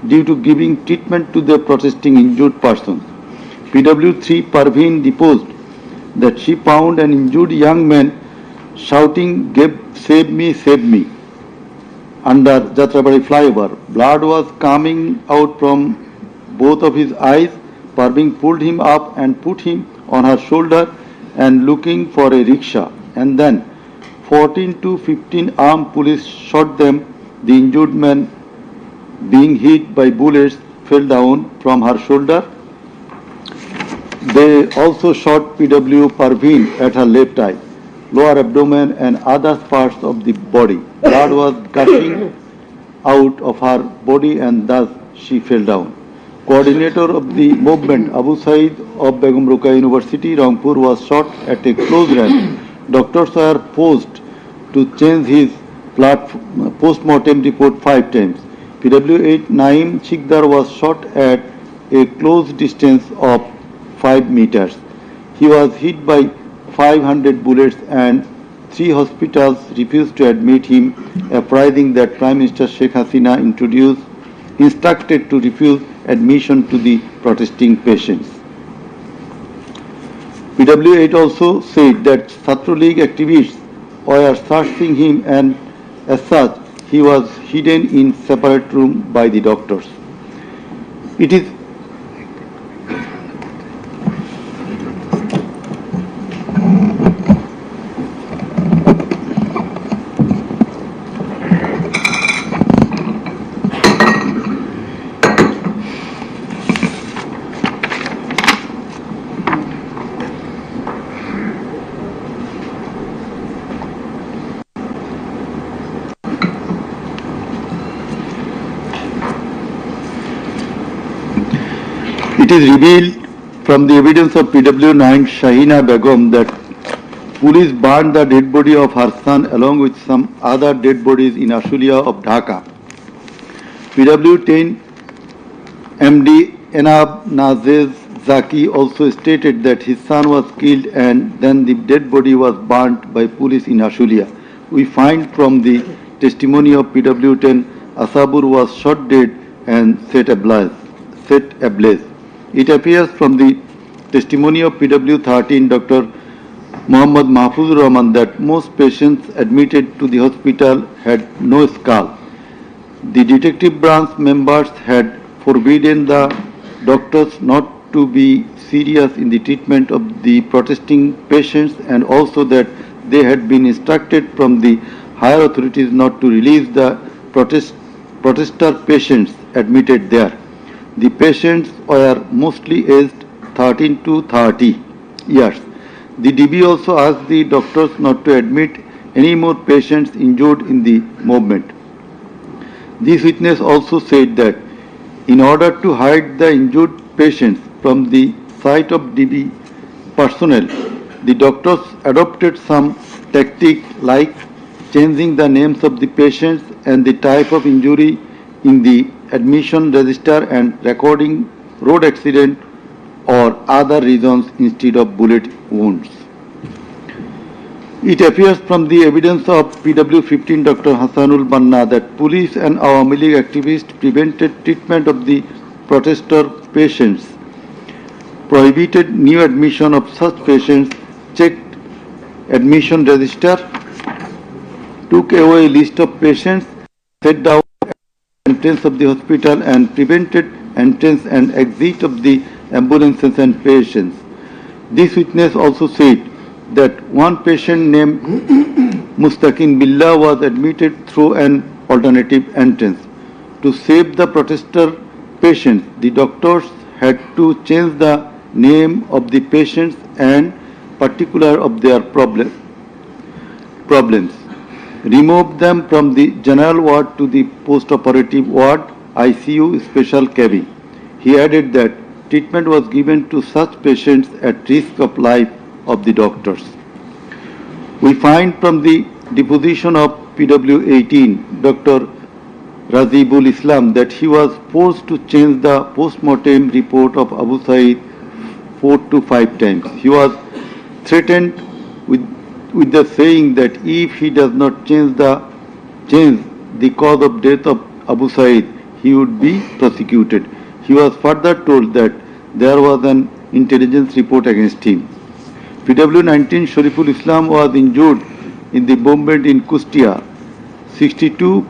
due to giving treatment to the protesting injured persons. PW3 Parveen deposed that she found an injured young man shouting, save me, under Jatrabari flyover. Blood was coming out from both of his eyes. Parveen pulled him up and put him on her shoulder and looking for a rickshaw. And then 14 to 15 armed police shot them. The injured man, being hit by bullets, fell down from her shoulder. They also shot PW Parveen at her left eye, lower abdomen and other parts of the body. Blood was gushing out of her body and thus she fell down. Coordinator of the movement Abu Said of Begum Ruqayya University, Rangpur was shot at a close range. Doctors were forced to change his post-mortem report 5 times. PW8 Naim Chikdar was shot at a close distance of 5 meters. He was hit by 500 bullets and 3 hospitals refused to admit him, apprising that Prime Minister Sheikh Hasina instructed to refuse admission to the protesting patients. PW8 also said that Chhatra League activists were searching him and as such he was hidden in separate room by the doctors. It is It is revealed from the evidence of PW9 Shahina Begum that police burned the dead body of her son along with some other dead bodies in Ashulia of Dhaka. PW10 MD Enab Nazez Zaki also stated that his son was killed and then the dead body was burnt by police in Ashulia. We find from the testimony of PW10 Asabur was shot dead and set ablaze. It appears from the testimony of PW13 Dr. Muhammad Mahfuzur Rahman that most patients admitted to the hospital had no skull. The detective branch members had forbidden the doctors not to be serious in the treatment of the protesting patients and also that they had been instructed from the higher authorities not to release the protester patients admitted there. The patients were mostly aged 13 to 30 years. The DB also asked the doctors not to admit any more patients injured in the movement. This witness also said that in order to hide the injured patients from the sight of DB personnel, the doctors adopted some tactic like changing the names of the patients and the type of injury in the admission register and recording road accident or other reasons instead of bullet wounds. It appears from the evidence of PW15 Dr. Hassanul Banna that police and Awami League activists prevented treatment of the protester patients, prohibited new admission of such patients, checked admission register, took away list of patients, set down entrance of the hospital and prevented entrance and exit of the ambulances and patients. This witness also said that one patient named Mustaqim Billah was admitted through an alternative entrance. To save the protester patients, the doctors had to change the name of the patients and particular of their problems, remove them from the general ward to the post-operative ward, ICU special cabin. He added that treatment was given to such patients at risk of life of the doctors. We find from the deposition of PW18 Dr. Razibul Islam that he was forced to change the post-mortem report of Abu Said 4 to 5 times. He was threatened with the saying that if he does not change the cause of death of Abu Said, he would be prosecuted. He was further told that there was an intelligence report against him. PW19 Shariful Islam was injured in the bombardment in Kustia. 62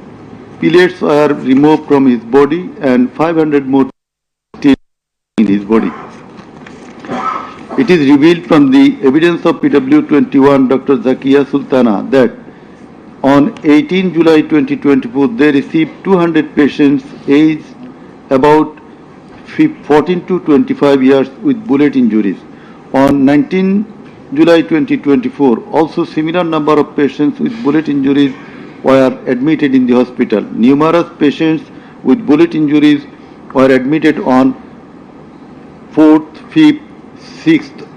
pellets were removed from his body and 500 more still in his body. It is revealed from the evidence of PW21 Dr. Zakia Sultana that on 18 July 2024 they received 200 patients aged about 14 to 25 years with bullet injuries. On 19 July 2024 also similar number of patients with bullet injuries were admitted in the hospital. Numerous patients with bullet injuries were admitted on 4th, 5th, 6th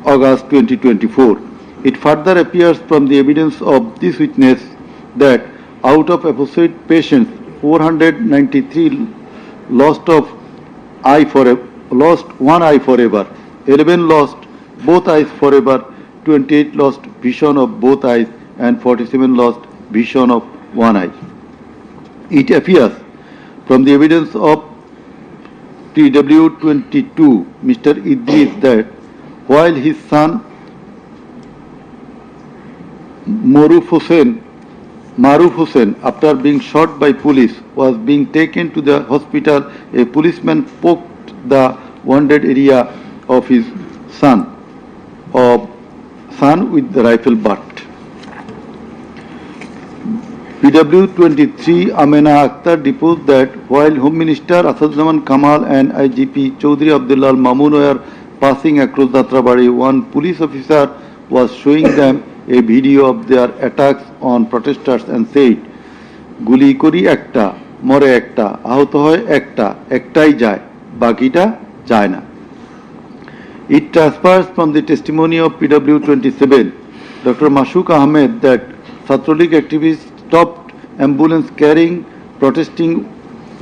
August 2024. It further appears from the evidence of this witness that out of apposite patients, 493 lost one eye forever, 11 lost both eyes forever, 28 lost vision of both eyes, and 47 lost vision of one eye. It appears from the evidence of TW22 Mr. Idris that while his son Maruf Hussain, after being shot by police, was being taken to the hospital, a policeman poked the wounded area of his son with the rifle butt. PW23 Amena Akhtar deposed that while Home Minister Asadzaman Kamal and IGP Chaudhry Abdullah Mamun were passing across Datrabari, one police officer was showing them a video of their attacks on protesters and said, "Guli kori ekta, more ekta, ahoto hoy ekta, ektai jay, bakita চায় না। It transpires from the testimony of PW 27, Dr. Mashuk Ahmed, that Satrolik activists stopped ambulance carrying protesting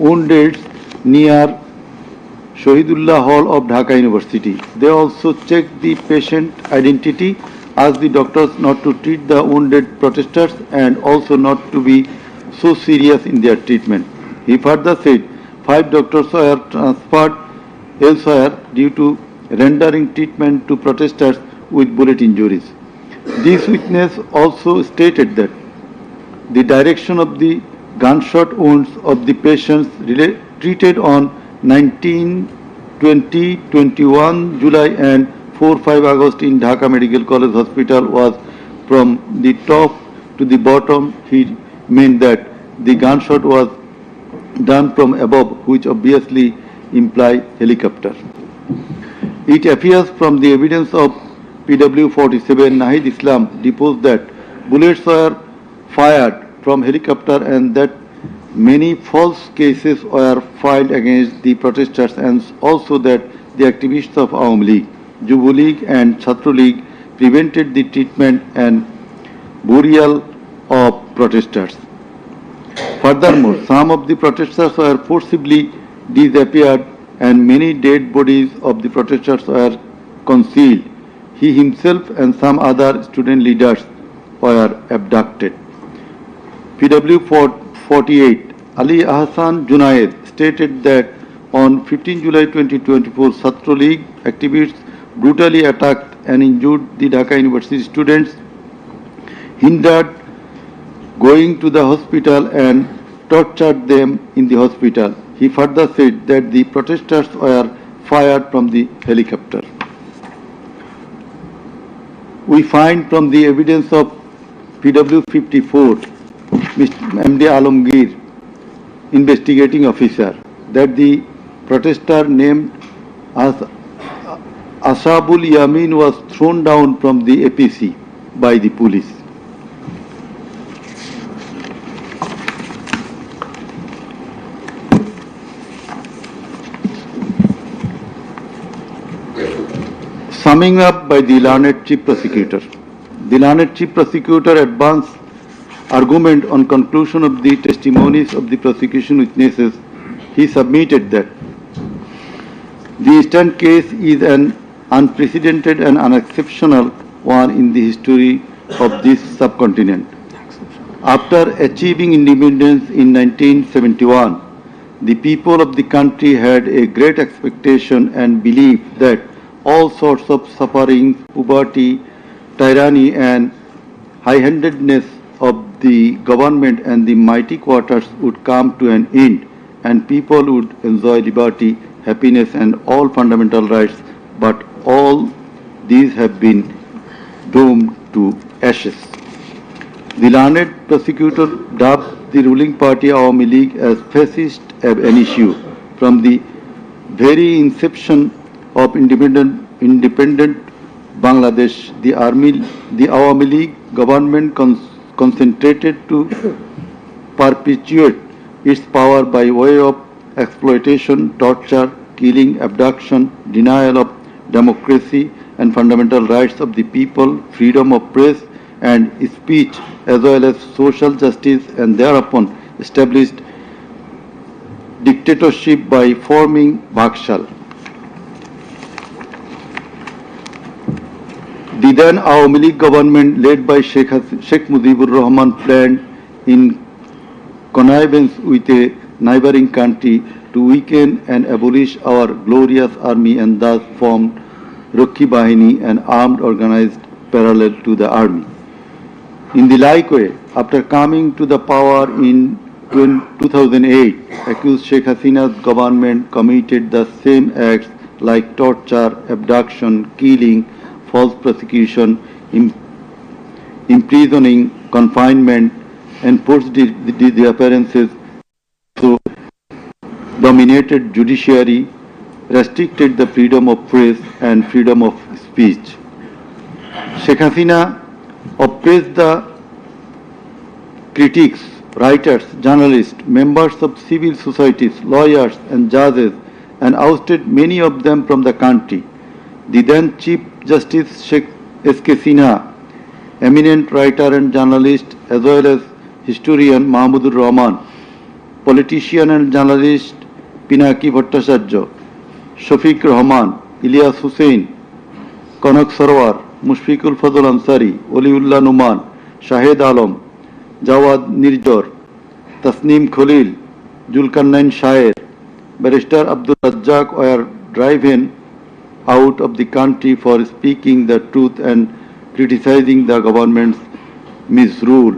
wounded near Shahidullah Hall of Dhaka University. They also checked the patient identity, asked the doctors not to treat the wounded protesters and also not to be so serious in their treatment. He further said 5 doctors were transferred elsewhere due to rendering treatment to protesters with bullet injuries. This witness also stated that the direction of the gunshot wounds of the patients treated on 19, 20, 21 July and 4-5 August in Dhaka Medical College Hospital was from the top to the bottom. He meant that the gunshot was done from above, which obviously implies helicopter. It appears from the evidence of PW 47, Nahid Islam deposed that bullets were fired from helicopter and that many false cases were filed against the protesters, and also that the activists of Awami League, Jubo League and Chhatro League prevented the treatment and burial of protesters. Furthermore, some of the protesters were forcibly disappeared and many dead bodies of the protesters were concealed. He himself and some other student leaders were abducted. PW 48, Ali Ahsan Junaid stated that on 15 July 2024, Chhatro League activists brutally attacked and injured the Dhaka University students, hindered going to the hospital and tortured them in the hospital. He further said that the protesters were fired from the helicopter. We find from the evidence of PW 54, Mr. MD Alamgir, investigating officer, that the protester named as Ashabul Yamin was thrown down from the APC by the police. Summing up by the learned Chief Prosecutor. The learned Chief Prosecutor advanced argument on conclusion of the testimonies of the prosecution witnesses. He submitted that the instant case is an unprecedented and unexceptional one in the history of this subcontinent. After achieving independence in 1971, the people of the country had a great expectation and belief that all sorts of suffering, poverty, tyranny and high-handedness of the government and the mighty quarters would come to an end and people would enjoy liberty, happiness and all fundamental rights, but all these have been doomed to ashes. The learned prosecutor dubbed the ruling party Awami League as fascist ab initio. From the very inception of independent Bangladesh, the Awami League government concentrated to perpetuate its power by way of exploitation, torture, killing, abduction, denial of democracy and fundamental rights of the people, freedom of press and speech, as well as social justice, and thereupon established dictatorship by forming Bhakshal. The then Awami League government, led by Sheikh Mujibur Rahman, planned in connivance with a neighboring country to weaken and abolish our glorious army and thus formed Rakhi Bahini, an armed organized parallel to the army. In the like way, after coming to the power in 2008, accused Sheikh Hasina's government committed the same acts like torture, abduction, killing, false prosecution, imprisoning, confinement, enforced disappearances, so dominated judiciary, restricted the freedom of press and freedom of speech. Sheikh Hasina oppressed the critics, writers, journalists, members of civil societies, lawyers and judges, and ousted many of them from the country. The then Chief Justice Sheikh Hasina, eminent writer and journalist as well as historian Mahmudur Rahman, politician and journalist Pinaki Bhattacharya, Shafiq Rahman, Ilyas Hussain, Kanak Sarwar, Mushfiqul Fazl Ansari, Oliullah Numan, Shahed Alam, Jawad Nirjor, Tasneem Khalil, Julkarnain Shaer, Barrister Abdul Razzaq were driven out of the country for speaking the truth and criticizing the government's misrule,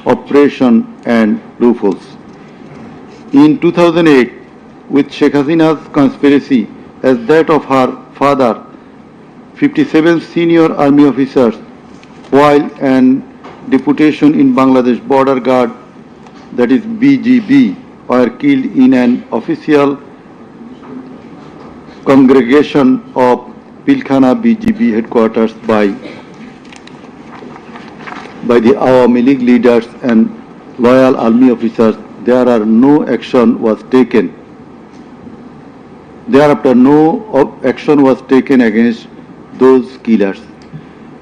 oppression and loopholes. In 2008, with Sheikh Hasina's conspiracy as that of her father, 57 senior army officers, while an deputation in Bangladesh Border Guard, that is BGB, were killed in an official congregation of Pilkhana BGB headquarters by the Awami League leaders and loyal army officers. Thereafter, no action was taken against those killers.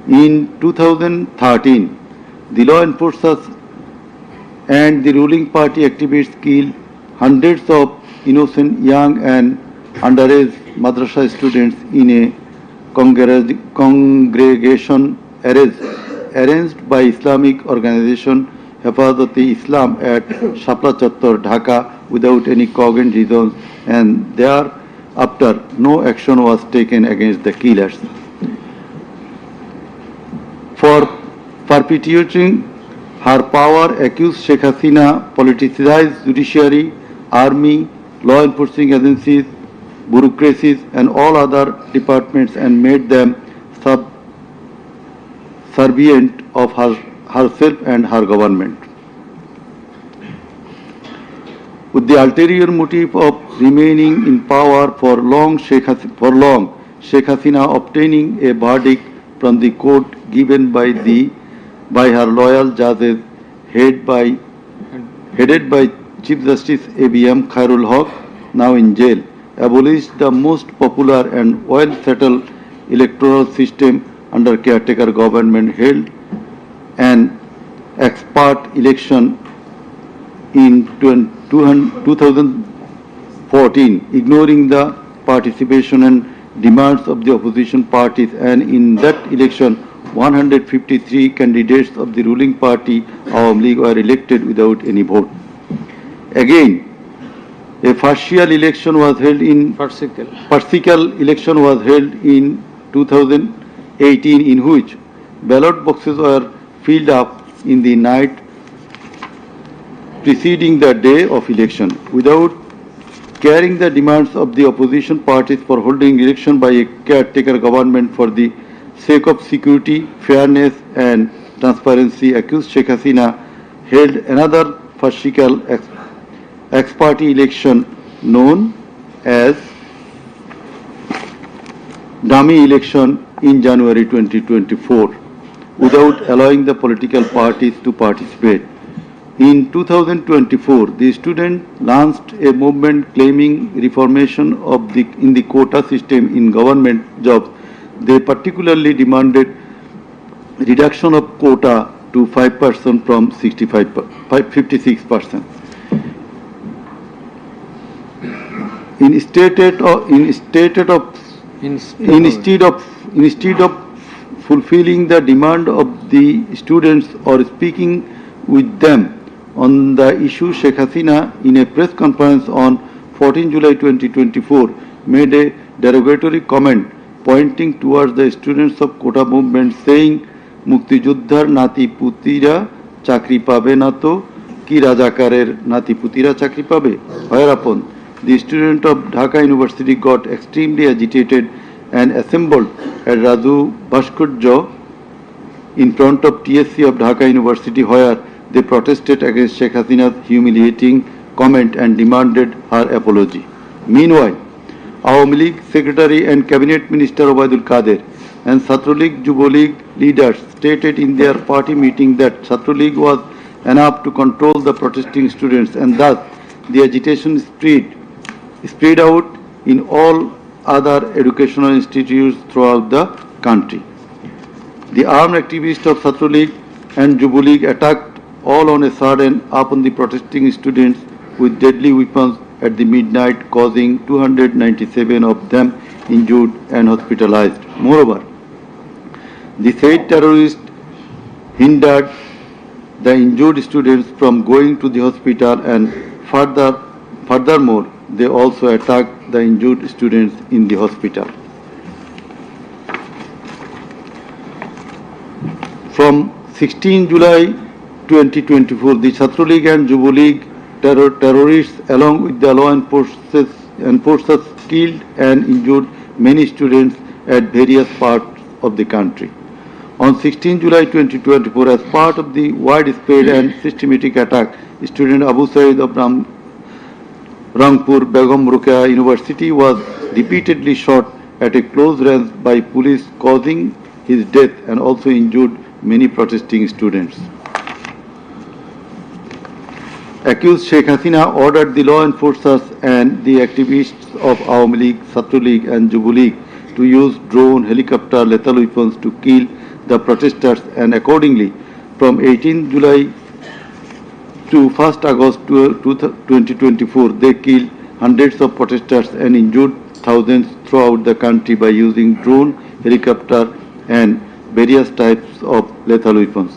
In 2013, the law enforcers and the ruling party activists killed hundreds of innocent young and underage madrasa students in a congregation arranged by Islamic organization Hifazat-e-Islam at Shapla Chattor, Dhaka, without any cogent reasons, and thereafter no action was taken against the killers. For perpetuating her power, accused Sheikh Hasina politicized judiciary, army, law enforcing agencies, bureaucracies and all other departments and made them subservient of herself and her government. With the ulterior motive of remaining in power for long, Sheikh Hasina obtaining a verdict from the court given by her loyal judges headed by Chief Justice A.B.M. Khairul Haq, now in jail, abolished the most popular and well-settled electoral system under caretaker government, held an expert election in 2014, ignoring the participation and demands of the opposition parties, and in that election 153 candidates of the ruling party Awami League were elected without any vote. Again, a partial election was held in 2018, in which ballot boxes were filled up in the night preceding the day of election, without carrying the demands of the opposition parties for holding election by a caretaker government for the sake of security, fairness and transparency. Accused Sheikh Hasina held another partial ex-party election known as dummy election in January 2024 without allowing the political parties to participate. In 2024, the students launched a movement claiming reformation in the quota system in government jobs. They particularly demanded reduction of quota to 5% from 56%. Instead of fulfilling the demand of the students or speaking with them on the issue, Sheikh Hasina, in a press conference on 14 July 2024, made a derogatory comment pointing towards the students of quota movement, saying, "Mukti Juddhar nati putira chakri pabe na to ki Rajakarer nati putira chakri pabe." Whereupon the student of Dhaka University got extremely agitated and assembled at Raju Bhaskurja in front of TSC of Dhaka University, where they protested against Sheikh Hasina's humiliating comment and demanded her apology. Meanwhile, Awami League Secretary and Cabinet Minister Obaidul Kader and Chhatra League Jubo League leaders stated in their party meeting that Chhatra League was enough to control the protesting students, and thus the agitation spread out in all other educational institutes throughout the country. The armed activists of Chhatra League and Yuva League attacked all on a sudden upon the protesting students with deadly weapons at the midnight, causing 297 of them injured and hospitalized. Moreover, the said terrorists hindered the injured students from going to the hospital, and furthermore, they also attacked the injured students in the hospital. From 16 July 2024, the Chhatra League and Yuva League terrorists along with the law enforcers killed and injured many students at various parts of the country. On 16 July 2024, as part of the widespread and systematic attack, student Abu Said of Rangpur Begum Ruqayya University was repeatedly shot at a close range by police, causing his death and also injured many protesting students. Accused Sheikh Hasina ordered the law enforcers and the activists of Awami League, Chhatra League and Yuva League to use drone, helicopter, lethal weapons to kill the protesters, and accordingly from 18 July to 1st August 2024 they killed hundreds of protesters and injured thousands throughout the country by using drone, helicopter and various types of lethal weapons.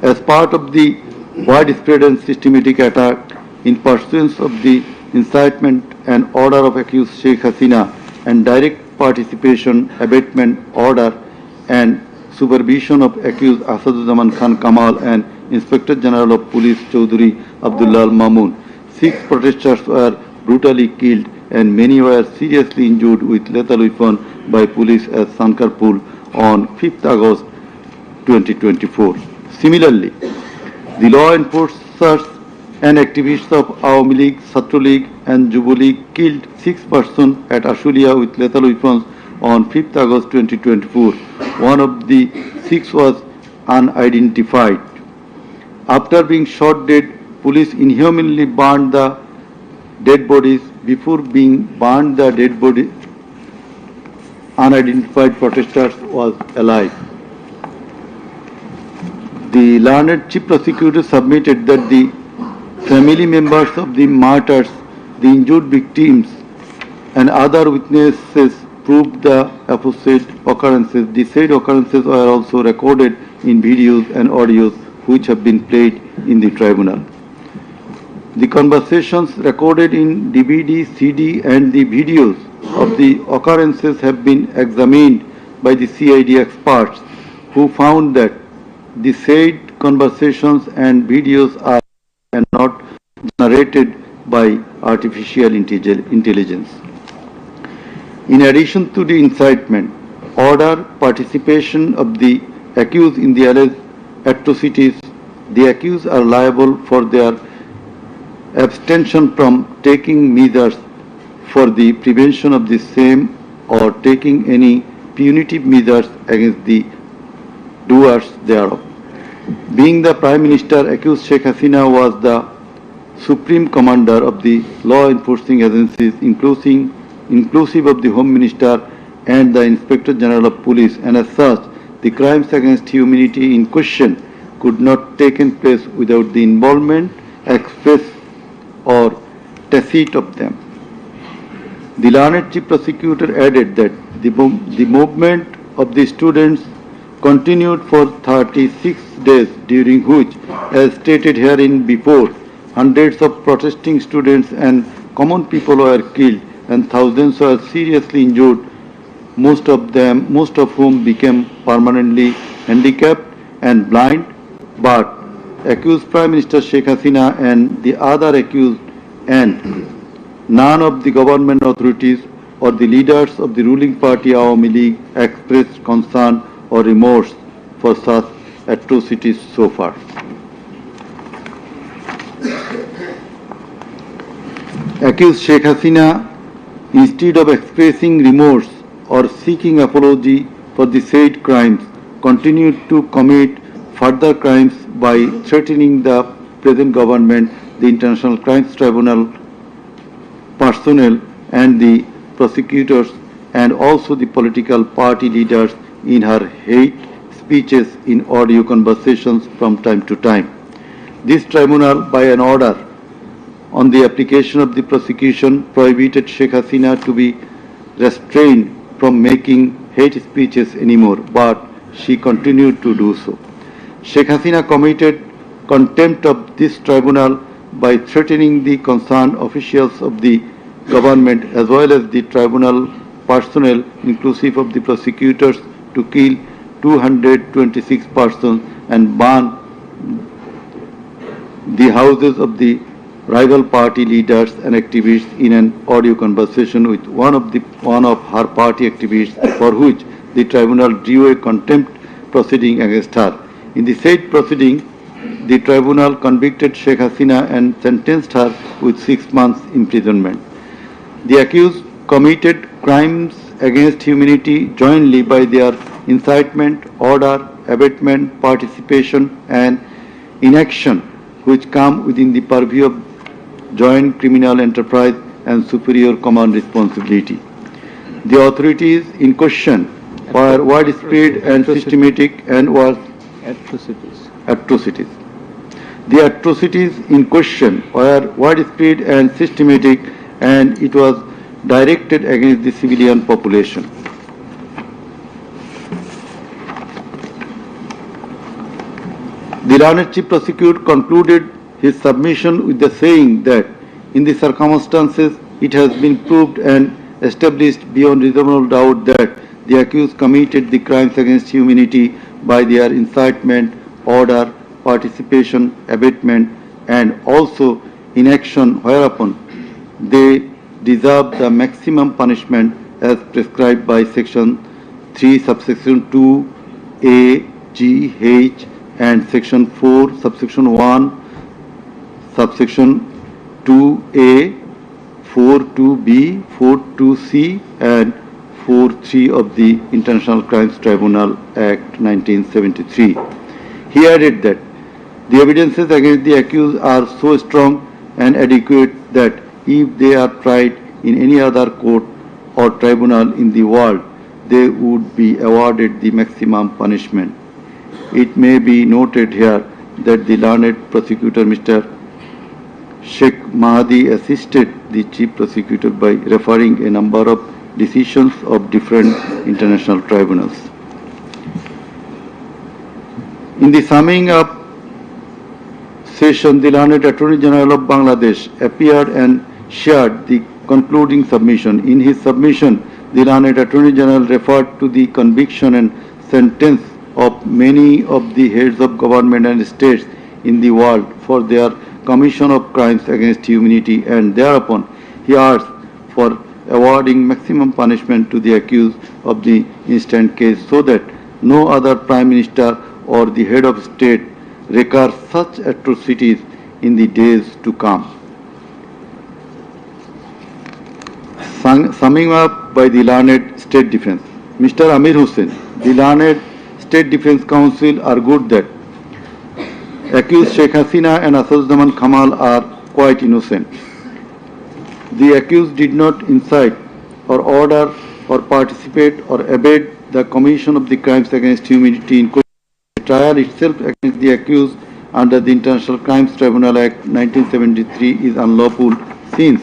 As part of the widespread and systematic attack in pursuance of the incitement and order of accused Sheikh Hasina and direct participation, abatement order and supervision of accused Asaduzzaman Khan Kamal and Inspector General of Police Chaudhry Abdullah Mamun, 6 protesters were brutally killed and many were seriously injured with lethal weapon by police at Sankarpur on 5th August 2024. Similarly, the law enforcers and activists of Awami League, Chhatra League and Yuva League killed 6 persons at Ashulia with lethal weapons on 5th August 2024. One of the 6 was unidentified. After being shot dead, police inhumanly burned the dead bodies. Before being burned, the dead body unidentified protesters was alive. The learned chief prosecutor submitted that the family members of the martyrs, the injured victims and other witnesses proved the opposite occurrences. The said occurrences were also recorded in videos and audios which have been played in the tribunal. The conversations recorded in DVD, CD and the videos of the occurrences have been examined by the CID experts who found that the said conversations and videos are not generated by artificial intelligence. In addition to the incitement, order, participation of the accused in the alleged atrocities, the accused are liable for their abstention from taking measures for the prevention of the same or taking any punitive measures against the doers thereof. Being the Prime Minister, accused Sheikh Hasina was the Supreme Commander of the law enforcing agencies, inclusive of the Home Minister and the Inspector General of Police, and as such, the crimes against humanity in question could not take place without the involvement, express or tacit of them. The learned chief prosecutor added that the movement of the students continued for 36 days, during which, as stated herein before, hundreds of protesting students and common people were killed and thousands were seriously injured, most of whom became permanently handicapped and blind. But accused Prime Minister Sheikh Hasina and the other accused and none of the government authorities or the leaders of the ruling party Awami League expressed concern or remorse for such atrocities so far. Accused Sheikh Hasina, instead of expressing remorse or seeking apology for the said crimes, continued to commit further crimes by threatening the present government, the International Crimes Tribunal personnel and the prosecutors and also the political party leaders in her hate speeches in audio conversations from time to time. This tribunal, by an order on the application of the prosecution, prohibited Sheikh Hasina to be restrained from making hate speeches anymore, but she continued to do so. Sheikh Hasina committed contempt of this tribunal by threatening the concerned officials of the government as well as the tribunal personnel, inclusive of the prosecutors, to kill 226 persons and burn the houses of the rival party leaders and activists in an audio conversation with one of her party activists, for which the tribunal drew a contempt proceeding against her. In the said proceeding, the tribunal convicted Sheikh Hasina and sentenced her with 6 months imprisonment. The accused committed crimes against humanity jointly by their incitement, order, abatement, participation and inaction, which come within the purview of joint criminal enterprise and superior command responsibility. The authorities in question were widespread and systematic and were atrocities. The atrocities in question were widespread and systematic, and it was directed against the civilian population. The learned chief prosecutor concluded his submission with the saying that in the circumstances it has been proved and established beyond reasonable doubt that the accused committed the crimes against humanity by their incitement, order, participation, abatement and also inaction, whereupon they deserve the maximum punishment as prescribed by section 3 subsection 2 A, G, H and section 4 subsection 1 subsection 2A, 4.2b, 4.2c and 4.3 of the International Crimes Tribunal Act 1973. He added that the evidences against the accused are so strong and adequate that if they are tried in any other court or tribunal in the world, they would be awarded the maximum punishment. It may be noted here that the learned prosecutor Mr. Sheikh Mahdi assisted the chief prosecutor by referring a number of decisions of different international tribunals. In the summing up session, the learned Attorney General of Bangladesh appeared and shared the concluding submission. In his submission, the learned Attorney General referred to the conviction and sentence of many of the heads of government and states in the world for their commission of crimes against humanity, and thereupon he asked for awarding maximum punishment to the accused of the instant case so that no other Prime Minister or the head of state recur such atrocities in the days to come. Summing up by the learned State Defence, Mr. Amir Hussain, the learned State Defence Council argued that accused Sheikh Hasina and Asaduzzaman Kamal are quite innocent. The accused did not incite or order or participate or abet the commission of the crimes against humanity in question. The trial itself against the accused under the International Crimes Tribunal Act 1973 is unlawful since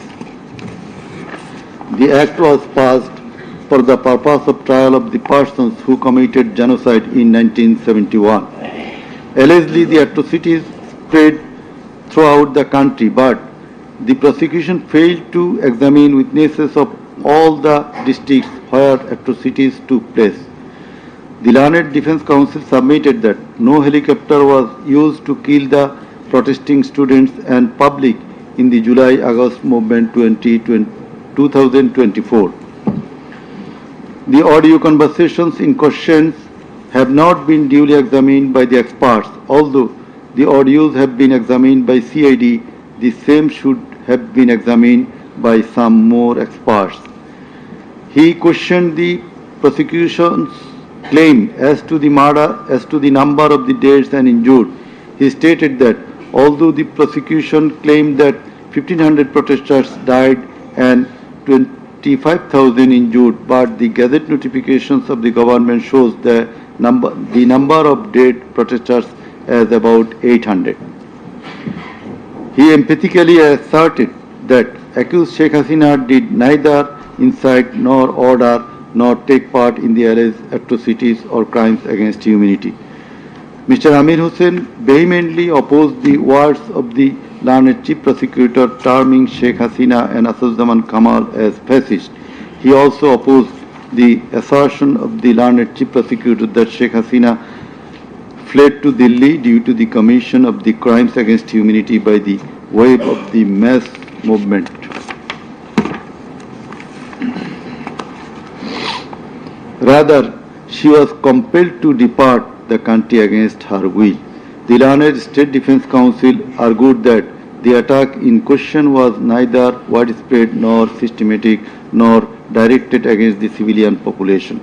the act was passed for the purpose of trial of the persons who committed genocide in 1971. Allegedly, the atrocities spread throughout the country, but the prosecution failed to examine witnesses of all the districts where atrocities took place. The Learned Defence Council submitted that no helicopter was used to kill the protesting students and public in the July-August movement 2024. The audio conversations in question have not been duly examined by the experts. Although the audios have been examined by CID, the same should have been examined by some more experts. He questioned the prosecution's claim as to the number of the dead and injured. He stated that although the prosecution claimed that 1,500 protesters died and 45,000 injured, but the Gazette notifications of the government shows the number of dead protesters as about 800. He emphatically asserted that accused Sheikh Hasina did neither incite nor order nor take part in the alleged atrocities or crimes against humanity. Mr. Amir Hussain vehemently opposed the words of the learned chief prosecutor terming Sheikh Hasina and Assaduzzahman Kamal as fascist. He also opposed the assertion of the learned chief prosecutor that Sheikh Hasina fled to Delhi due to the commission of the crimes against humanity by the wave of the mass movement. Rather, she was compelled to depart the country against her will. The learned State Defence Council argued that the attack in question was neither widespread nor systematic nor directed against the civilian population.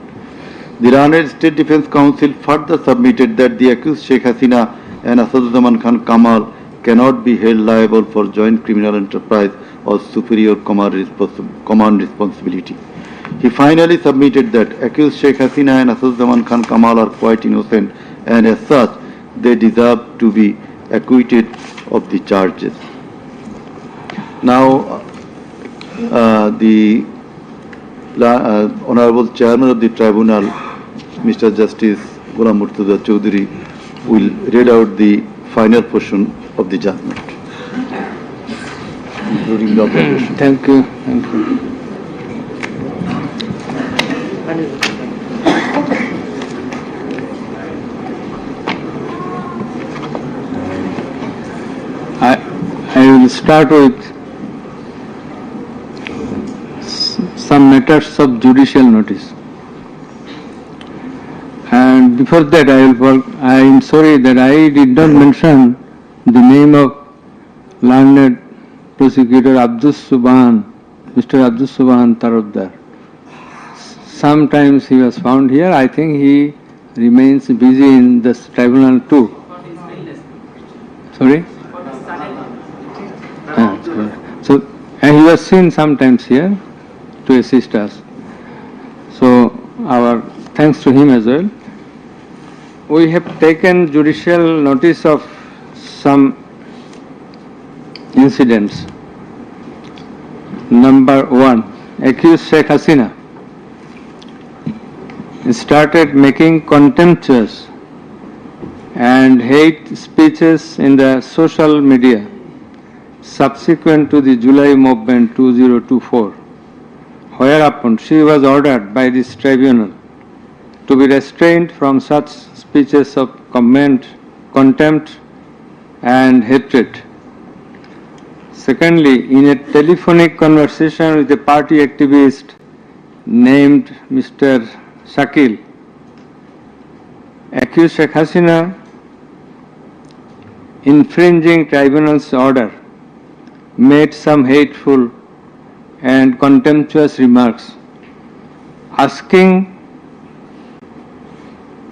The learned State Defence Council further submitted that the accused Sheikh Hasina and Assaduzzahman Khan Kamal cannot be held liable for joint criminal enterprise or superior command responsibility. He finally submitted that accused Sheikh Hasina and Assaduzzahman Khan Kamal are quite innocent and as such they deserve to be acquitted of the charges. Now, the Honorable Chairman of the Tribunal, Mr. Justice Ghulam Murtuza Chaudhary, will read out the final portion of the judgment, including the observation. Thank you. Thank you. I will start with some matters of judicial notice. And before that, I am sorry that I did not mention the name of learned prosecutor Mr. Abdus Subhan Tarabdar. Sometimes he was found here. I think he remains busy in this tribunal too. Sorry? So, and he was seen sometimes here to assist us. So, our thanks to him as well. We have taken judicial notice of some incidents. Number 1, accused Sheikh Hasina started making contemptuous and hate speeches in the social media subsequent to the July movement 2024, whereupon she was ordered by this tribunal to be restrained from such speeches of contempt and hatred. Secondly, in a telephonic conversation with a party activist named Mr. Shakil, accused Sheikh Hasina infringing tribunal's order made some hateful and contemptuous remarks, asking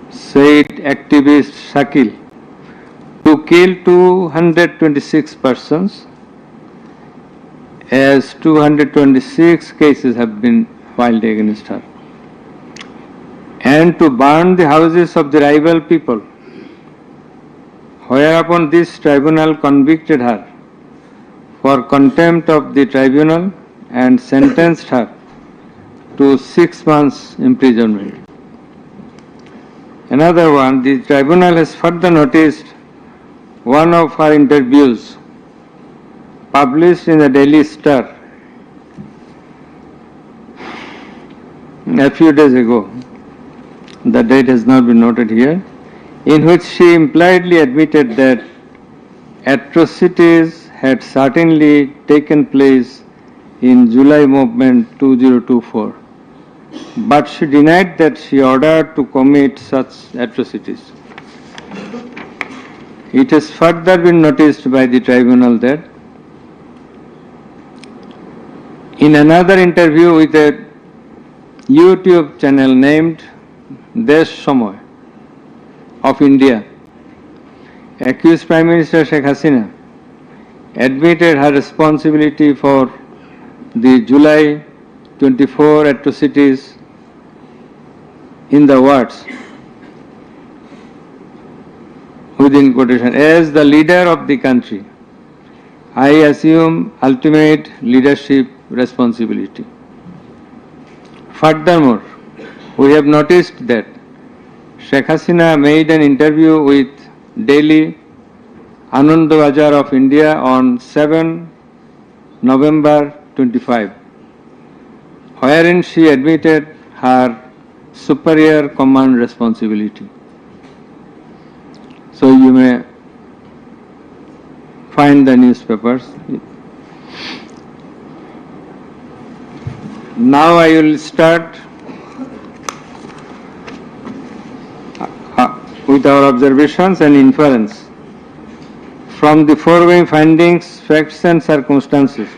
said activist Shakil to kill 226 persons, as 226 cases have been filed against her, and to burn the houses of the rival people, whereupon this tribunal convicted her for contempt of the tribunal and sentenced her to 6 months imprisonment. Another one, the tribunal has further noticed one of her interviews published in the Daily Star a few days ago. The date has not been noted here, in which she impliedly admitted that atrocities had certainly taken place in July movement 2024, but she denied that she ordered to commit such atrocities. It has further been noticed by the tribunal that in another interview with a YouTube channel named Desher of India, accused Prime Minister Sheikh Hasina admitted her responsibility for the July 24 atrocities in the words, within quotation, as the leader of the country, I assume ultimate leadership responsibility. Furthermore, we have noticed that Sheikh Hasina made an interview with Daily Anandabazar of India on 7 November 25, wherein she admitted her superior command responsibility. So you may find the newspapers. Now I will start with our observations and inference. From the foregoing findings, facts and circumstances,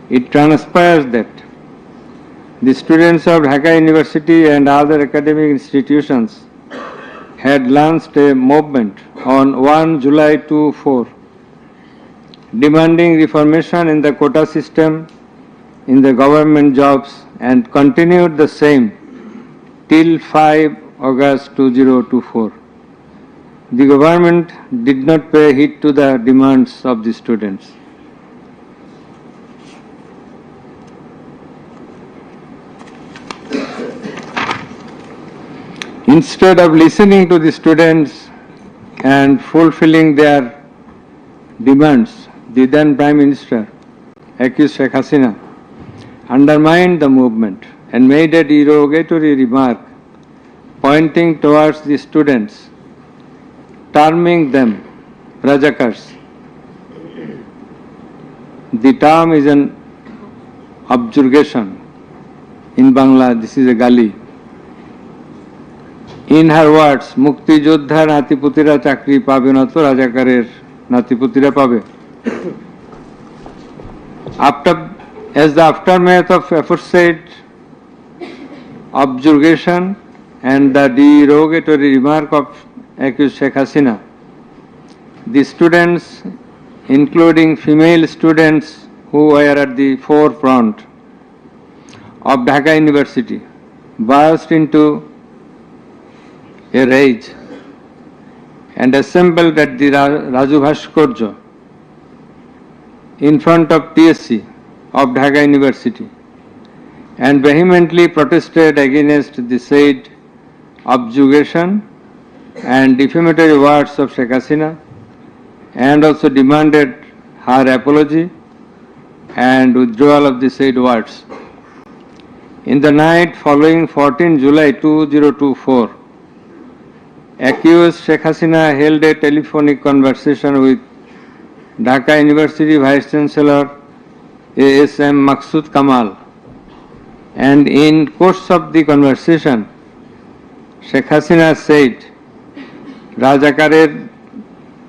it transpires that the students of Dhaka University and other academic institutions had launched a movement on 1 July 2004 demanding reformation in the quota system in the government jobs and continued the same till 5 August 2024. The government did not pay heed to the demands of the students. Instead of listening to the students and fulfilling their demands, the then Prime Minister, accused Sheikh Hasina, undermined the movement and made a derogatory remark pointing towards the students, terming them Rajakars. The term is an objurgation. In Bangla, this is a gali. In her words, Mukti Joddhar Natiputira Chakri pabe na to Rajakarer Natiputira pabe. As the aftermath of aforesaid objurgation and the derogatory remark of accused Sheikh Hasina, the students, including female students who were at the forefront of Dhaka University, burst into a rage and assembled at the Raju Bhaskarya in front of TSC of Dhaka University and vehemently protested against the said objurgation and defamatory words of Sheikh Hasina, and also demanded her apology and withdrawal of the said words. In the night following 14 July 2024, accused Sheikh Hasina held a telephonic conversation with Dhaka University Vice Chancellor ASM Maksud Kamal, and in course of the conversation, Sheikh Hasina said,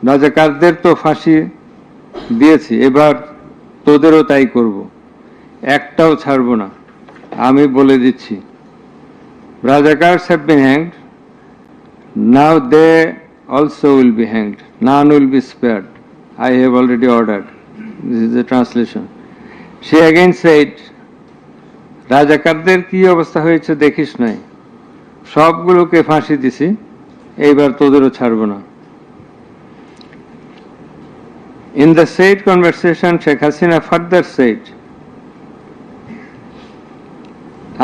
রাজাকারদের তো ফাঁসি দিয়েছি, এবার তোদেরও তাই করব, একটাও ছাড়ব না, আমি বলে দিচ্ছি। Rajakars have been hanged, now they also will be hanged, none will be spared. I have already ordered. This is the translation. She again said, রাজাকারদের কি অবস্থা হয়েছে দেখিস নাই, সবগুলোকে ফাঁসি দিছি, এইবার তোদেরও ছাড়ব না। In the said conversation, Sheikh Hasina further said,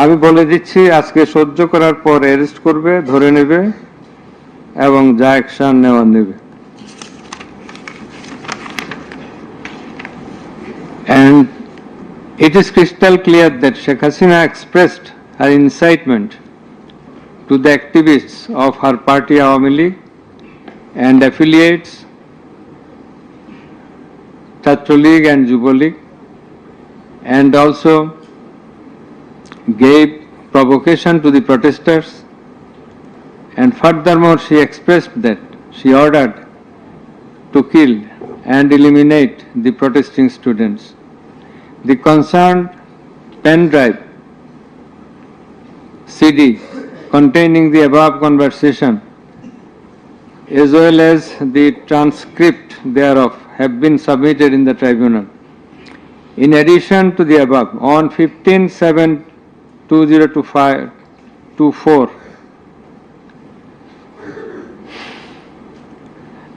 আমি বলে দিচ্ছি আজকে সহ্য করার পর অ্যারেস্ট করবে, ধরে নেবে এবং যা অ্যাকশন নেওয়ার নেবে। And it is crystal clear that Sheikh Hasina expressed her incitement to the activists of her party Awami League and affiliates Chhatro League and Jubo League, and also gave provocation to the protesters, and furthermore she expressed that she ordered to kill and eliminate the protesting students. The concerned pen drive CD containing the above conversation as well as the transcript thereof have been submitted in the tribunal. In addition to the above, on 15/7/2024,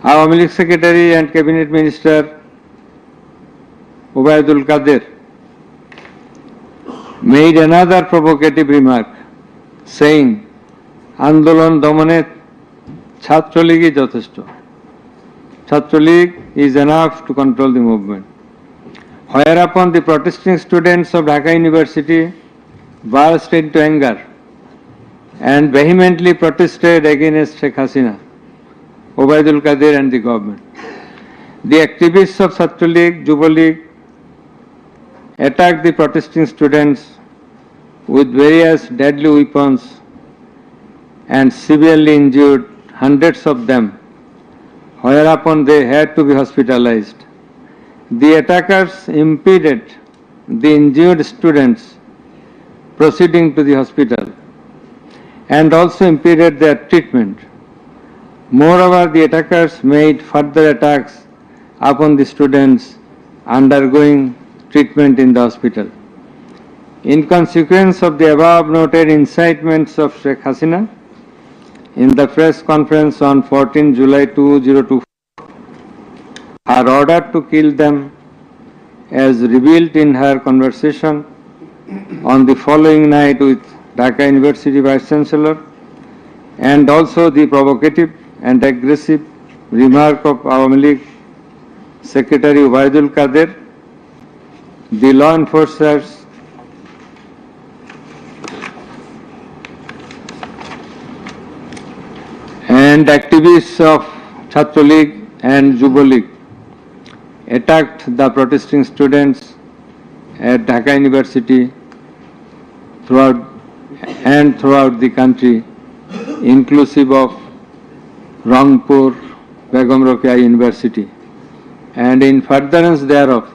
our Military Secretary and Cabinet Minister Ubaidul Qadir made another provocative remark, saying, "Andolon domane Chhatroligi jotheshto. Chhatrolig is enough to control the movement." Whereupon the protesting students of Dhaka University burst into anger and vehemently protested against Sheikh Hasina, Ubaidul Qadir and the government. The activists of Chhatra League, Yuva League attacked the protesting students with various deadly weapons and severely injured hundreds of them, whereupon they had to be hospitalized. The attackers impeded the injured students proceeding to the hospital and also impeded their treatment. Moreover, the attackers made further attacks upon the students undergoing treatment in the hospital. In consequence of the above noted incitements of Sheikh Hasina, in the press conference on 14 July 2024, her order to kill them, as revealed in her conversation on the following night with Dhaka University Vice Chancellor, and also the provocative and aggressive remark of Awami League Secretary Ubaidul Qadir, the law enforcers and activists of Chhatra League and Yuva League attacked the protesting students at Dhaka University throughout the country, inclusive of Rangpur, Begum Rokeya University. And in furtherance thereof,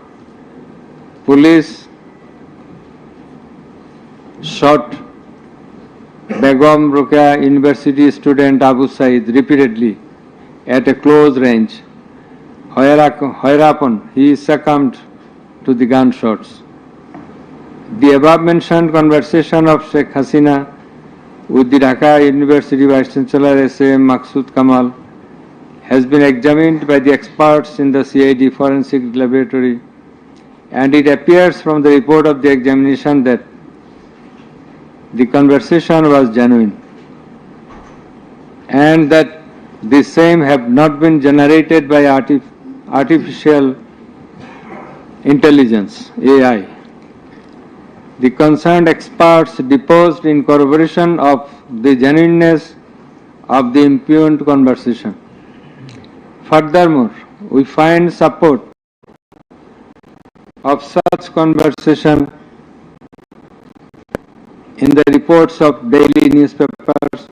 police shot Begum Rokeya University student Abu Said repeatedly at a close range, whereupon he succumbed to the gunshots. The above mentioned conversation of Sheikh Hasina with the Dhaka University Vice Chancellor S.M. Maqsood Kamal has been examined by the experts in the CID Forensic Laboratory, and it appears from the report of the examination that the conversation was genuine and that the same have not been generated by artificial intelligence, AI. The concerned experts deposed in corroboration of the genuineness of the impugned conversation. Furthermore, we find support of such conversation in the reports of daily newspapers.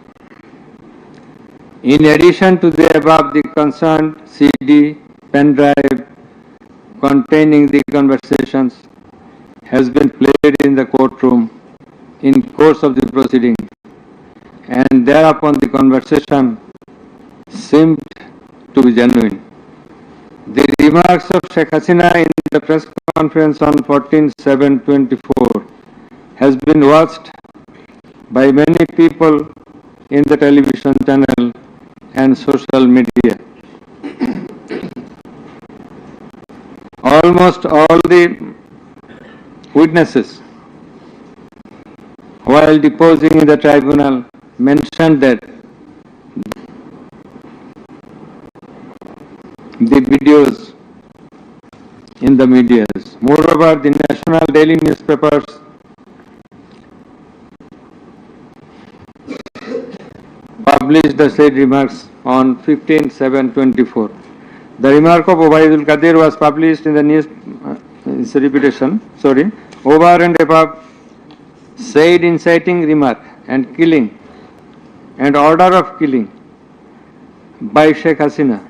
In addition to the above, the concerned CD pen drive containing the conversations has been played in the courtroom in course of the proceeding, and thereupon the conversation seemed to be genuine. The remarks of Sheikh Hasina in the press conference on 14/7/24 has been watched by many people in the television channel and social media. Almost all the witnesses, while deposing in the tribunal, mentioned that the videos in the media. Moreover, the national daily newspapers published the said remarks on 15/7/24. The remark of Ubaidul Qadir was published in the news. It's a repetition. Over and above said inciting remark and killing and order of killing by Sheikh Hasina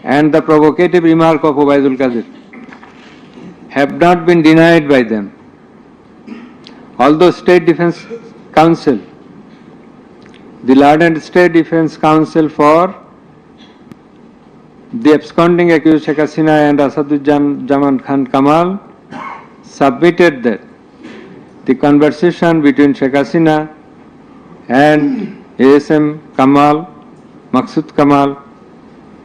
and the provocative remark of Ubaidul Qadir have not been denied by them. Although State Defence Council, the learned State Defence Council for the absconding accused Sheikh Hasina and Asaduজ্জামান Khan Kamal submitted that the conversation between Sheikh Hasina and ASM Kamal, Maksud Kamal,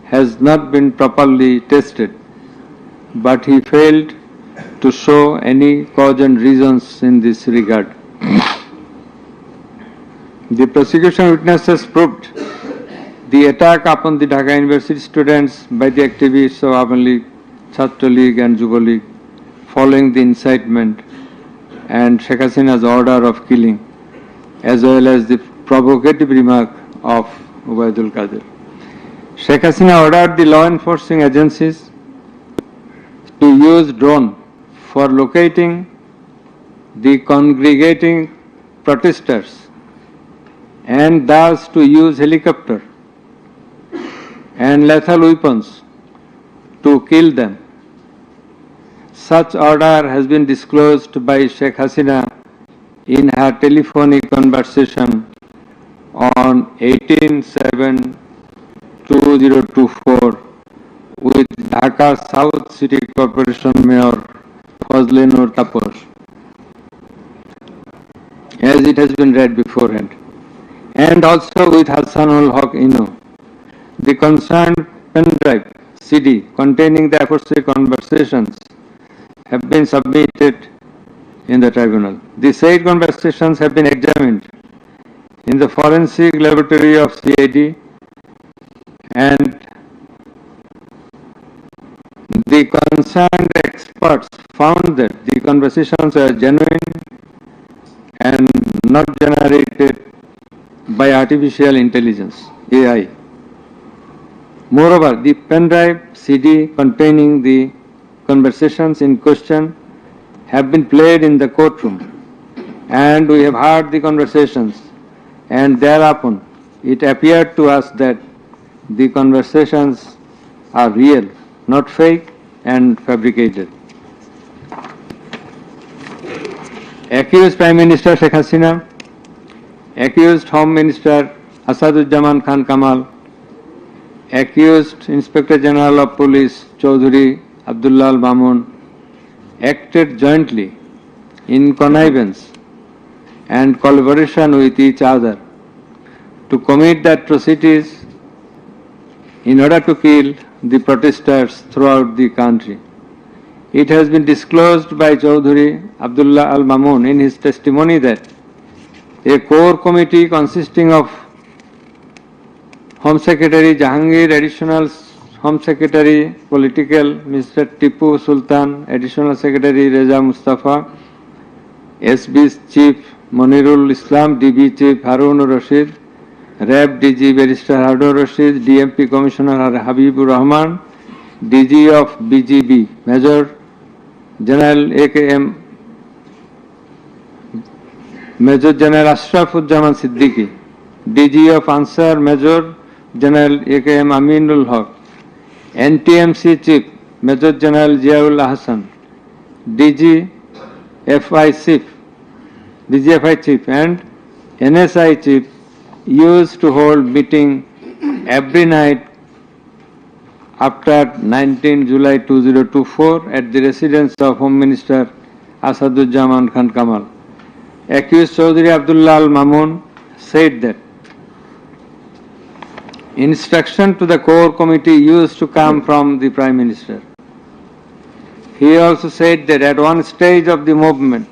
has not been properly tested, but he failed to show any cause and reasons in this regard. The prosecution witnesses proved the attack upon the Dhaka University students by the activists of Awami League, Chhatra League and Yuva League following the incitement and Sheikh Hasina's order of killing, as well as the provocative remark of Ubaidul Qadir. Sheikh Hasina ordered the law enforcing agencies to use drone for locating the congregating protesters and thus to use helicopter and lethal weapons to kill them. Such order has been disclosed by Sheikh Hasina in her telephonic conversation on 18/7/2024 with Dhaka South City Corporation Mayor Fazle Noor Taposh, as it has been read beforehand, and also with Hassanul Haq Ino. The concerned pen drive CD containing the aforesaid conversations have been submitted in the tribunal. The said conversations have been examined in the forensic laboratory of CID, and the concerned experts found that the conversations are genuine and not generated by artificial intelligence, AI. Moreover, the pen drive CD containing the conversations in question have been played in the courtroom, and we have heard the conversations, and thereupon it appeared to us that the conversations are real, not fake and fabricated. Accused Prime Minister Sheikh Hasina, accused Home Minister Asaduzzaman Khan Kamal, accused Inspector General of Police Chaudhry Abdullah Al Mamun acted jointly in connivance and collaboration with each other to commit the atrocities in order to kill the protesters throughout the country. It has been disclosed by Chaudhry Abdullah Al Mamun in his testimony that a core committee consisting of Home Secretary Jahangir, Additional Home Secretary Political Mr. Tipu Sultan, Additional Secretary Reza Mustafa, SB's Chief Monirul Islam, DB Chief Harun Rashid, RAB DG Barrister Harun Rashid, DMP Commissioner Habibur Rahman, DG of BGB Major General AKM Major General Ashrafuzzaman Siddiqui, DG of Ansar Major General AKM Aminul Haq, NTMC Chief Major General Ziaul Ahsan, DGFI Chief and NSI Chief used to hold meeting every night after 19 July 2024 at the residence of Home Minister Asaduzzaman Khan Kamal. Accused Chaudhry Abdullah Al Mamun said that instruction to the core committee used to come from the Prime Minister. He also said that at one stage of the movement,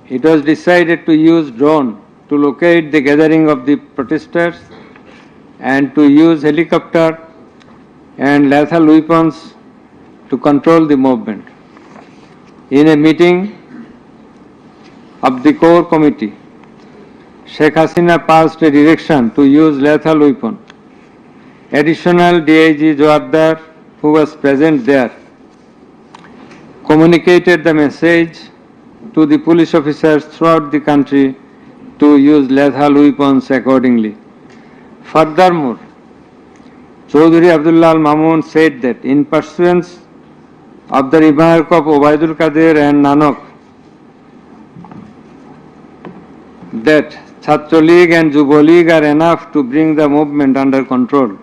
it was decided to use drone to locate the gathering of the protesters and to use helicopter and lethal weapons to control the movement. In a meeting of the core committee, Sheikh Hasina passed a direction to use lethal weapon. Additional DIG Joabdar, who was present there, communicated the message to the police officers throughout the country to use lethal weapons accordingly. Furthermore, Chaudhry Abdullah Al Mamun said that in pursuance of the remark of Ubaidul Qadir and Nanak that Chhatra League and Yuva League are enough to bring the movement under control,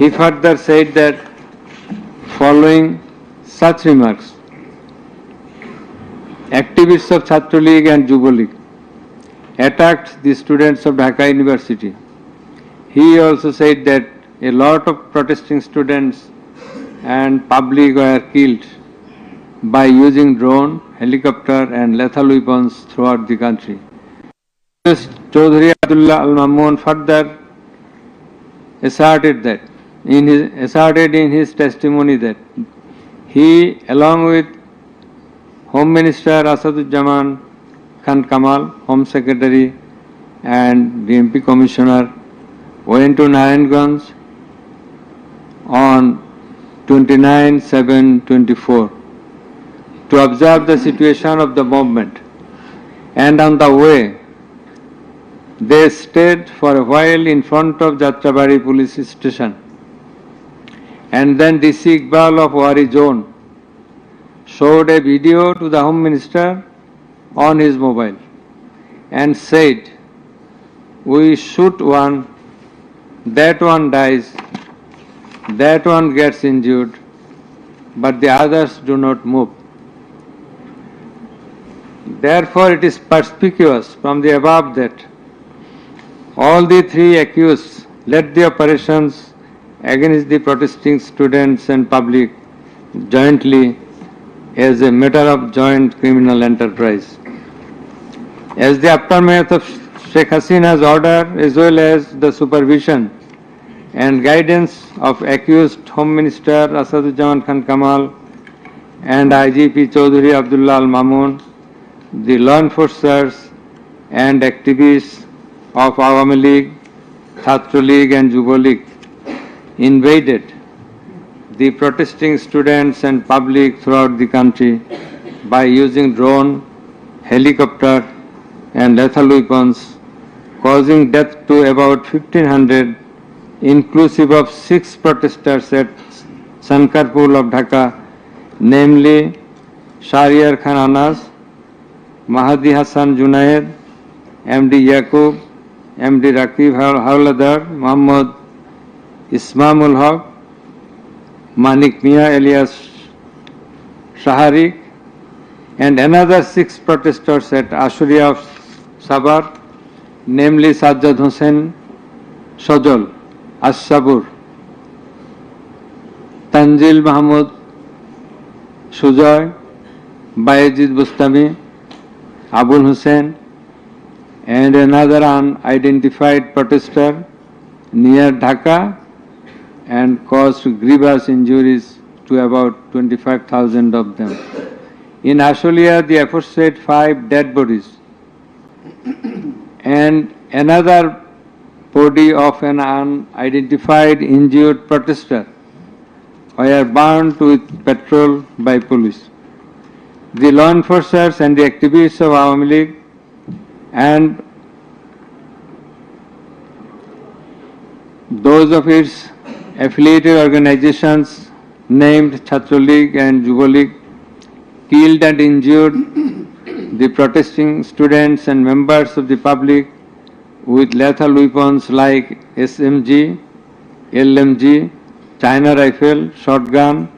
He further said that following such remarks, activists of Chhatra League and Yuva League attacked the students of Dhaka University. He also said that a lot of protesting students and public were killed by using drone, helicopter and lethal weapons throughout the country. Chaudhary Abdullah Al Mamun further asserted in his testimony that he, along with Home Minister Asaduজ্জামান Khan Kamal, Home Secretary and the MP Commissioner, went to Narayanganj on 29/7/24 to observe the situation of the movement, and on the way they stayed for a while in front of Jatrabari police station, and then DC Iqbal of Wari zone showed a video to the Home Minister on his mobile and said, "We shoot one, that one dies, that one gets injured, but the others do not move." Therefore, it is perspicuous from the above that all the three accused led the operations against the protesting students and public jointly as a matter of joint criminal enterprise. As the aftermath of Sheikh Hasina's order, as well as the supervision and guidance of accused Home Minister Asaduজ্জামান Khan Kamal and IGP Chaudhary Abdullah Al Mamun, the law enforcers and activists of Awami League, Chhatra League and Yuva League invaded the protesting students and public throughout the country by using drone, helicopter and lethal weapons, causing death to about 1,500, inclusive of 6 protesters at Sankarpur of Dhaka, namely Shahriar Khan Anas, Mahdi Hassan Junaid, MD Yaqub, MD Rakib Hawladar, Muhammad Ismamul Haq, Manik Mia alias Shaharik, and another 6 protesters at Ashuria of Sabar, namely Sajjad Hussain Sojol, Ashabur, Tanzil Mahmud Sujoy, Bayezid Bustami, Abul Hussain, and another unidentified protester near Dhaka, and caused grievous injuries to about 25,000 of them. In Ashulia, the aforesaid 5 dead bodies and another body of an unidentified injured protester were burned with petrol by police. The law enforcers and the activists of Awami League and those of its affiliated organizations named Chhatra League and Yuva League killed and injured the protesting students and members of the public with lethal weapons like SMG, LMG, China rifle, shotgun,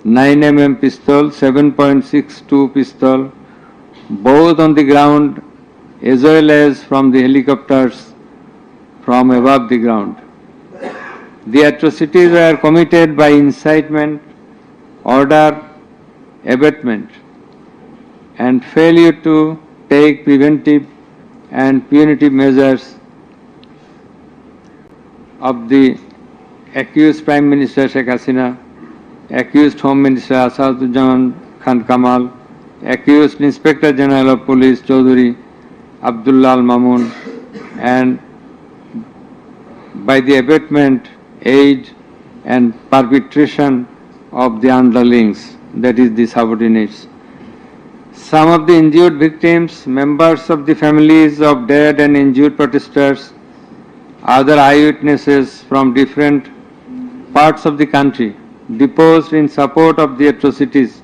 9mm pistol, 7.62 pistol, both on the ground as well as from the helicopters from above the ground. The atrocities were committed by incitement, order, abatement, and failure to take preventive and punitive measures of the accused Prime Minister Sheikh Hasina, accused Home Minister Asaduজ্জামান Khan Kamal, accused Inspector General of Police Chaudhary Abdullah Al Mamun, and by the abatement, aid and perpetration of the underlings, that is the subordinates. Some of the injured victims, members of the families of dead and injured protesters, other eyewitnesses from different parts of the country deposed in support of the atrocities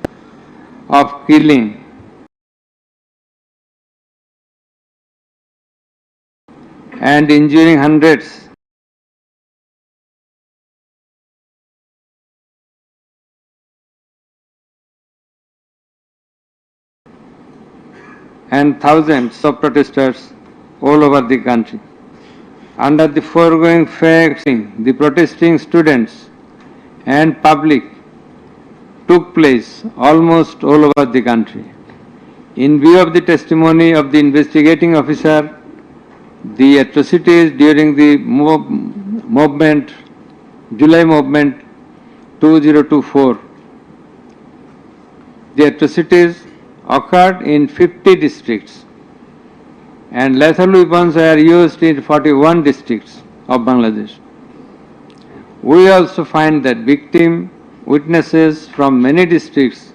of killing and injuring hundreds and thousands of protesters all over the country. Under the foregoing facts, the protesting students and public took place almost all over the country. In view of the testimony of the investigating officer, the atrocities during the July movement 2024, the atrocities occurred in 50 districts and lethal weapons were used in 41 districts of Bangladesh. We also find that victim witnesses from many districts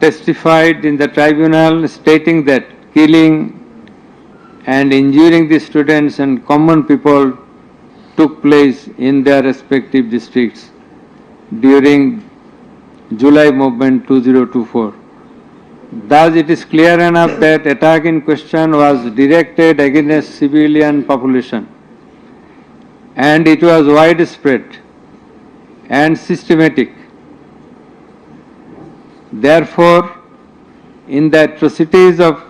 testified in the tribunal stating that killing and injuring the students and common people took place in their respective districts during July movement 2024. Thus, it is clear enough that attack in question was directed against civilian population and it was widespread and systematic. Therefore, in the atrocities of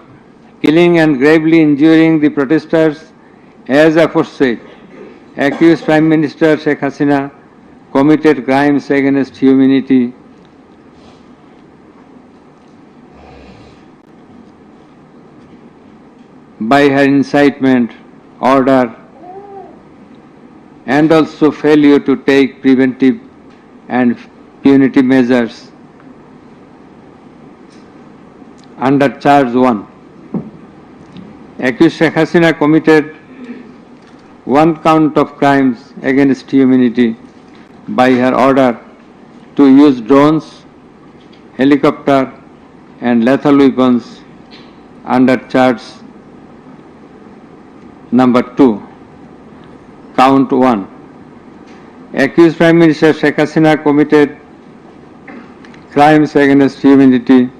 killing and gravely injuring the protesters, as aforesaid, accused Prime Minister Sheikh Hasina committed crimes against humanity by her incitement, order, and also failure to take preventive and punitive measures. Under charge 1, accused Sheikh Hasina committed one count of crimes against humanity by her order to use drones, helicopter and lethal weapons under charge number 2. Count 1. Accused Prime Minister Sheikh Hasina committed crimes against humanity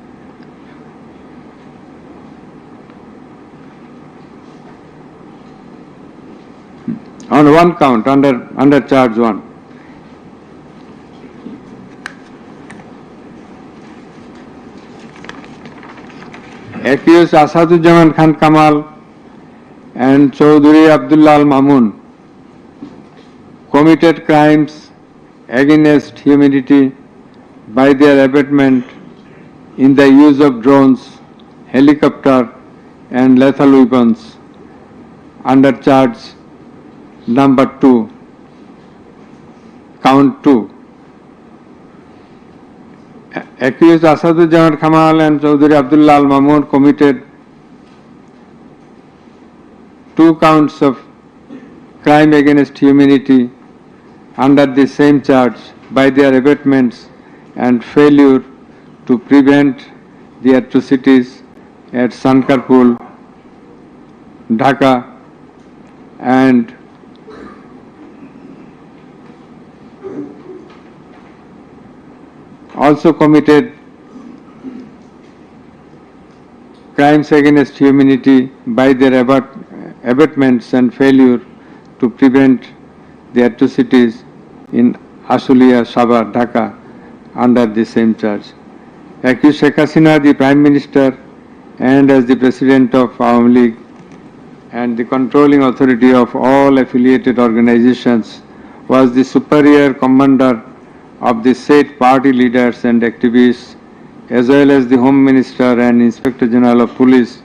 on one count under charge 1. Accused Asaduzzaman Khan Kamal and Chaudhuri Abdullah Al Mamun committed crimes against humanity by their abatement in the use of drones, helicopter and lethal weapons under charge number 2, count 2. Accused Asaduzzaman Kamal and Chaudhuri Abdullah Al Mamun committed 2 counts of crime against humanity under the same charge by their abatements and failure to prevent the atrocities at Sankarpur, Dhaka and also committed crimes against humanity by their abatements and failure to prevent the atrocities in Ashulia, Sabha, Dhaka under the same charge. Accused Sheikh Hasina, the Prime Minister and as the President of Awami League and the controlling authority of all affiliated organizations, was the superior commander of the said party leaders and activists, as well as the Home Minister and Inspector General of Police,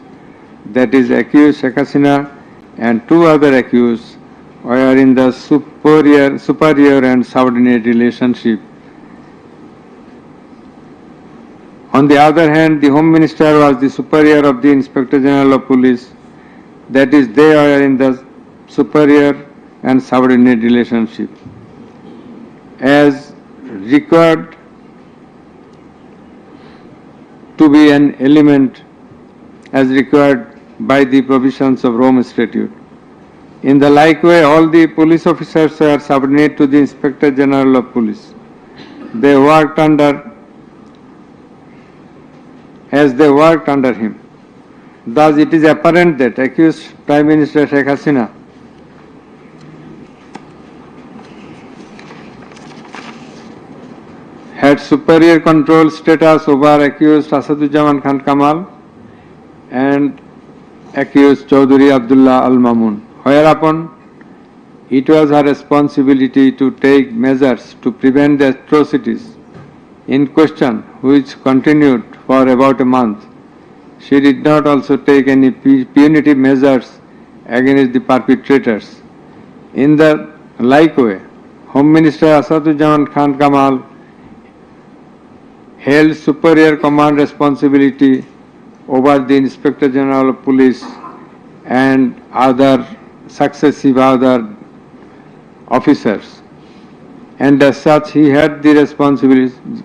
that is accused Sheikh Hasina and 2 other accused were in the superior and subordinate relationship. On the other hand, the Home Minister was the superior of the Inspector General of Police, that is they are in the superior and subordinate relationship. As required to be an element as required by the provisions of Rome Statute. In the like way, all the police officers are subordinate to the Inspector General of Police. They worked under him. Thus, it is apparent that accused Prime Minister Sheikh Hasina had superior control status over accused Asaduzzaman Khan Kamal and accused Chaudhry Abdullah Al Mamun, whereupon it was her responsibility to take measures to prevent the atrocities in question, which continued for about a month. She did not also take any punitive measures against the perpetrators. In the like way, Home Minister Asaduzzaman Khan Kamal held superior command responsibility over the Inspector General of Police and other successive other officers, and as such he had the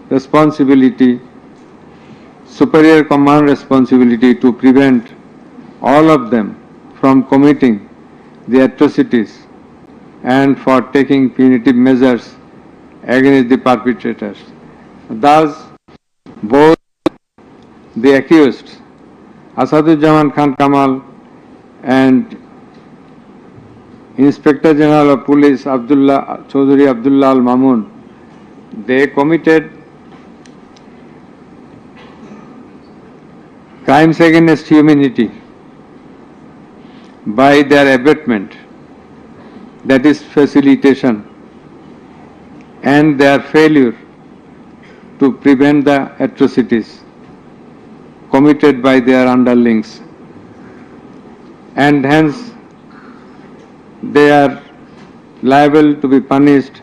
responsibility, superior command responsibility to prevent all of them from committing the atrocities and for taking punitive measures against the perpetrators. Thus, both the accused, Asaduzzaman Khan Kamal and Inspector General of Police Chaudhry Abdullah Al Mamun, they committed crimes against humanity by their abatement, that is facilitation, and their failure to prevent the atrocities committed by their underlings, and hence they are liable to be punished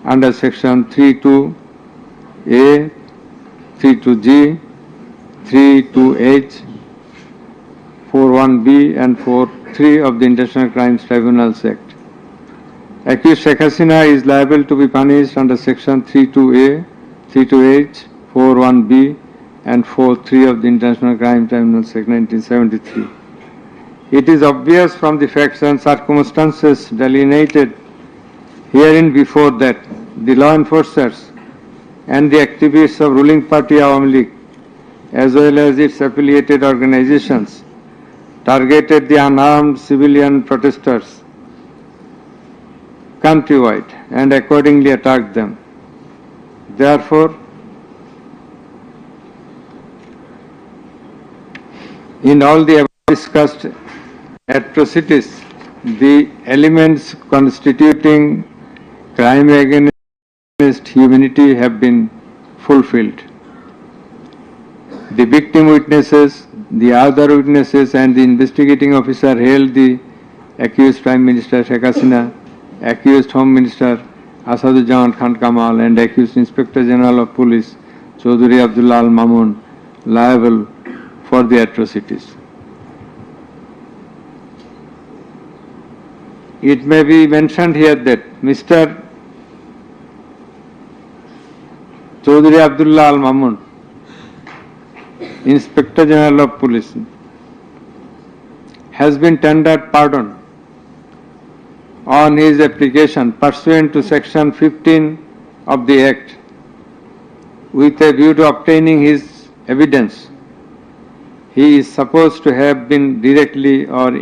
under section 32A, 32G, 32H, 41B and 43 of the International Crimes Tribunals Act. Accused Sheikh Hasina is liable to be punished under section 32A, 32H, 41B and 43 of the International Crimes Tribunals Act 1973. It is obvious from the facts and circumstances delineated herein before that the law enforcers and the activists of ruling party Awami League, as well as its affiliated organizations, targeted the unarmed civilian protesters countrywide and accordingly attacked them. Therefore, in all the above discussed atrocities, the elements constituting crime against humanity have been fulfilled. The victim witnesses, the other witnesses and the investigating officer held the accused Prime Minister Sheikh Hasina, accused Home Minister Asaduzzaman Khan Kamal and accused Inspector General of Police Chaudhry Abdullah Al Mamun liable for the atrocities. It may be mentioned here that Mr. Chaudhry Abdullah Al Mamun, Inspector General of Police, has been tendered pardon on his application pursuant to section 15 of the Act with a view to obtaining his evidence. He is supposed to have been directly or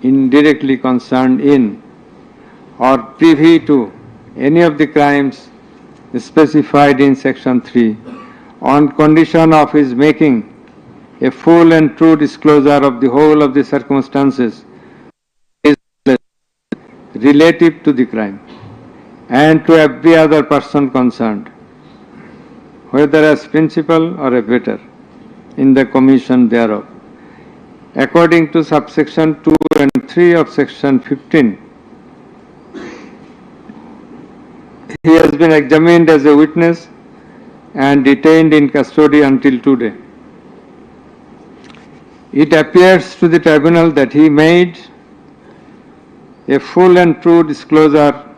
indirectly concerned in or privy to any of the crimes specified in section 3 on condition of his making a full and true disclosure of the whole of the circumstances relative to the crime and to every other person concerned, whether as principal or abettor in the commission thereof. According to subsection 2 and 3 of section 15, he has been examined as a witness and detained in custody until today. It appears to the tribunal that he made a full and true disclosure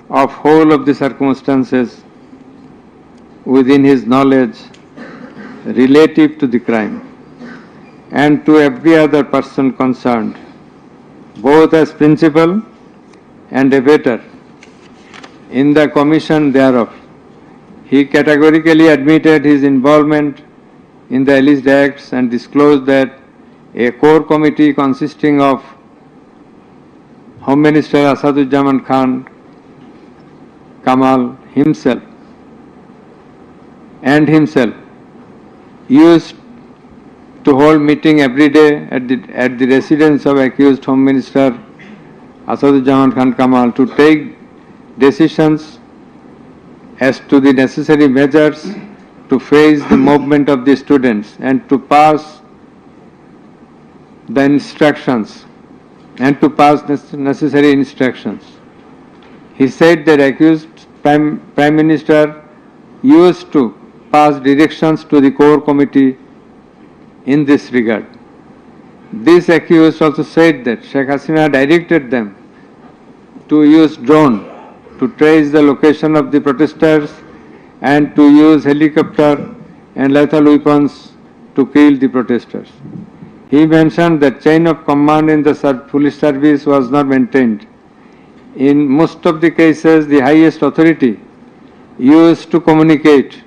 of whole of the circumstances within his knowledge relative to the crime and to every other person concerned, both as principal and abettor in the commission thereof. He categorically admitted his involvement in the alleged acts and disclosed that a core committee consisting of Home Minister Asaduzzaman Khan Kamal himself used to hold meeting every day at the residence of accused Home Minister Asaduzzaman Khan Kamal to take decisions as to the necessary measures to face the movement of the students and to pass the instructions and to pass necessary instructions. He said that accused Prime Minister used to pass directions to the core committee in this regard. This accused also said that Sheikh Hasina directed them to use drone to trace the location of the protesters and to use helicopter and lethal weapons to kill the protesters. He mentioned that chain of command in the police service was not maintained. In most of the cases, the highest authority used to communicate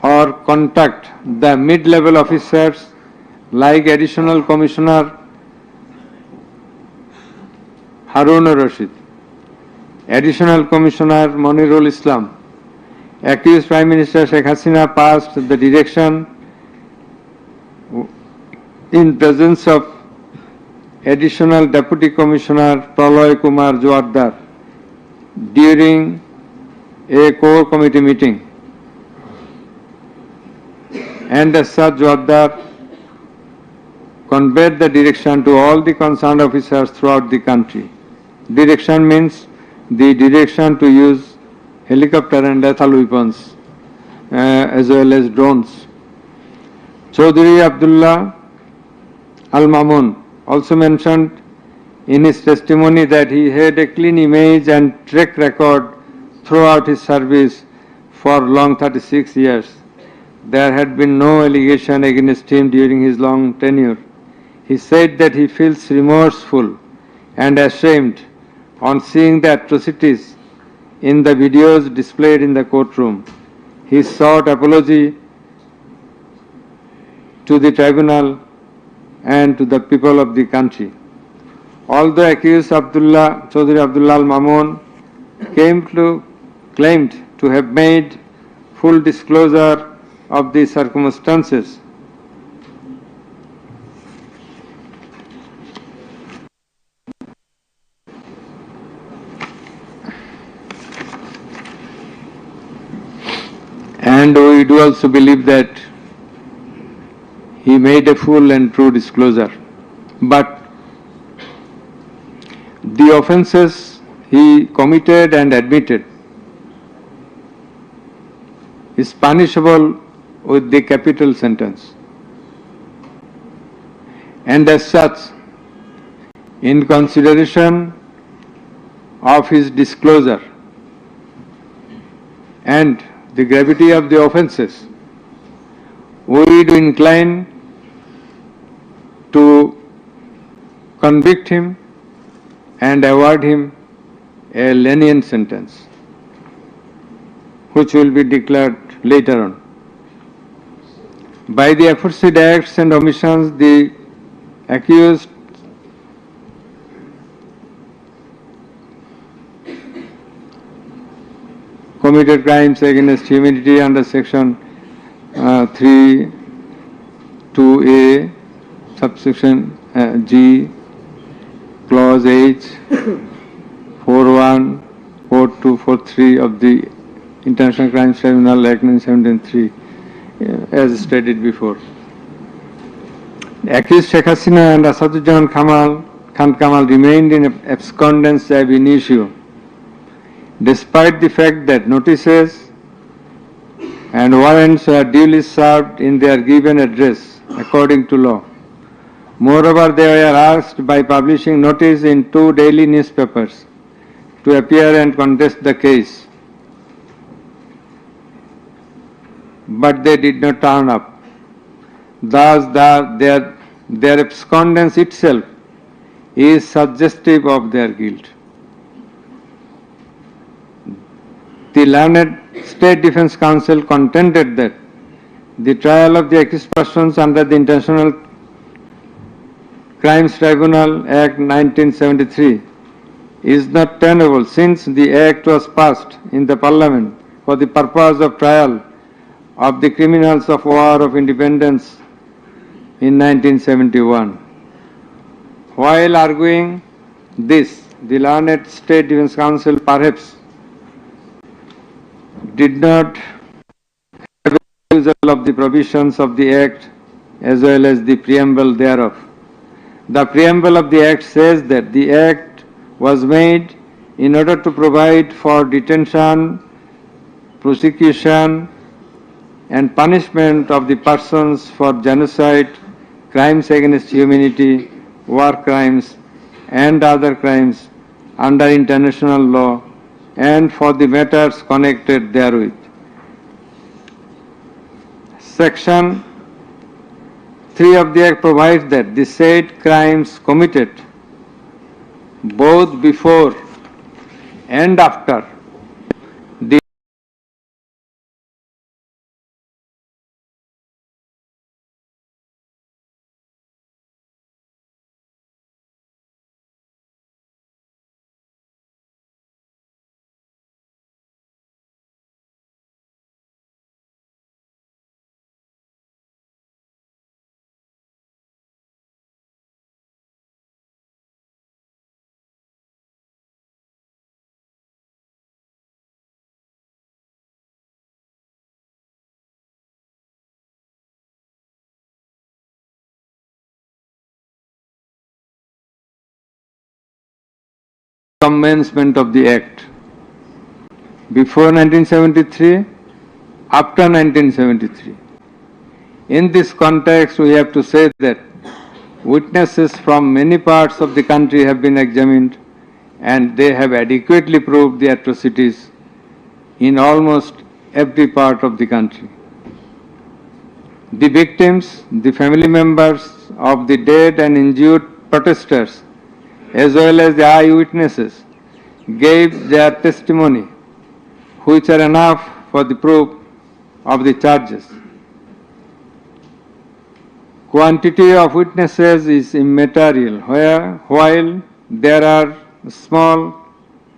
or contact the mid-level officers like Additional Commissioner Harun Rashid, Additional Commissioner Monirul Islam. Accused Prime Minister Sheikh Hasina passed the direction in presence of Additional Deputy Commissioner Praloy Kumar Joardar during a core committee meeting. And as such, Joardar conveyed the direction to all the concerned officers throughout the country. Direction means the direction to use helicopter and lethal weapons as well as drones. Chaudhry Abdullah Al-Mamun also mentioned in his testimony that he had a clean image and track record throughout his service for long 36 years. There had been no allegation against him during his long tenure. He said that he feels remorseful and ashamed on seeing the atrocities in the videos displayed in the courtroom. He sought apology to the tribunal and to the people of the country. Although accused Chaudhry Abdullah Al-Mamun claimed to have made full disclosure of the circumstances, and we do also believe that he made a full and true disclosure. But the offences he committed and admitted is punishable with the capital sentence. And as such, in consideration of his disclosure and the gravity of the offences, we do incline to convict him and award him a lenient sentence, which will be declared later on. By the aforesaid acts and omissions, the accused committed crimes against humanity under Section 3(2)(a), subsection G, Clause H, 4(1), 4(2), 4(3) of the International Crimes Tribunal Act 1973, as stated before. Accused Sheikh Hasina and Asaduzzaman Khan Kamal remained in abscondence ab initio, despite the fact that notices and warrants were duly served in their given address according to law. Moreover, they were asked by publishing notice in 2 daily newspapers to appear and contest the case, but they did not turn up. Thus, their abscondence itself is suggestive of their guilt. The learned State Defence Council contended that the trial of the accused persons under the International Crimes Tribunal Act 1973 is not tenable, since the Act was passed in the Parliament for the purpose of trial of the criminals of war of independence in 1971. While arguing this, the learned State Defence Council perhaps did not have a refusal of the provisions of the Act as well as the preamble thereof. The preamble of the Act says that the Act was made in order to provide for detention, prosecution, and punishment of the persons for genocide, crimes against humanity, war crimes, and other crimes under international law, and for the matters connected therewith. Section 3 of the Act provides that the said crimes committed both before and after the commencement of the Act. Before 1973, after 1973. In this context, we have to say that witnesses from many parts of the country have been examined and they have adequately proved the atrocities in almost every part of the country. The victims, the family members of the dead and injured protesters, as well as the eyewitnesses, gave their testimony, which are enough for the proof of the charges. Quantity of witnesses is immaterial, while there are a small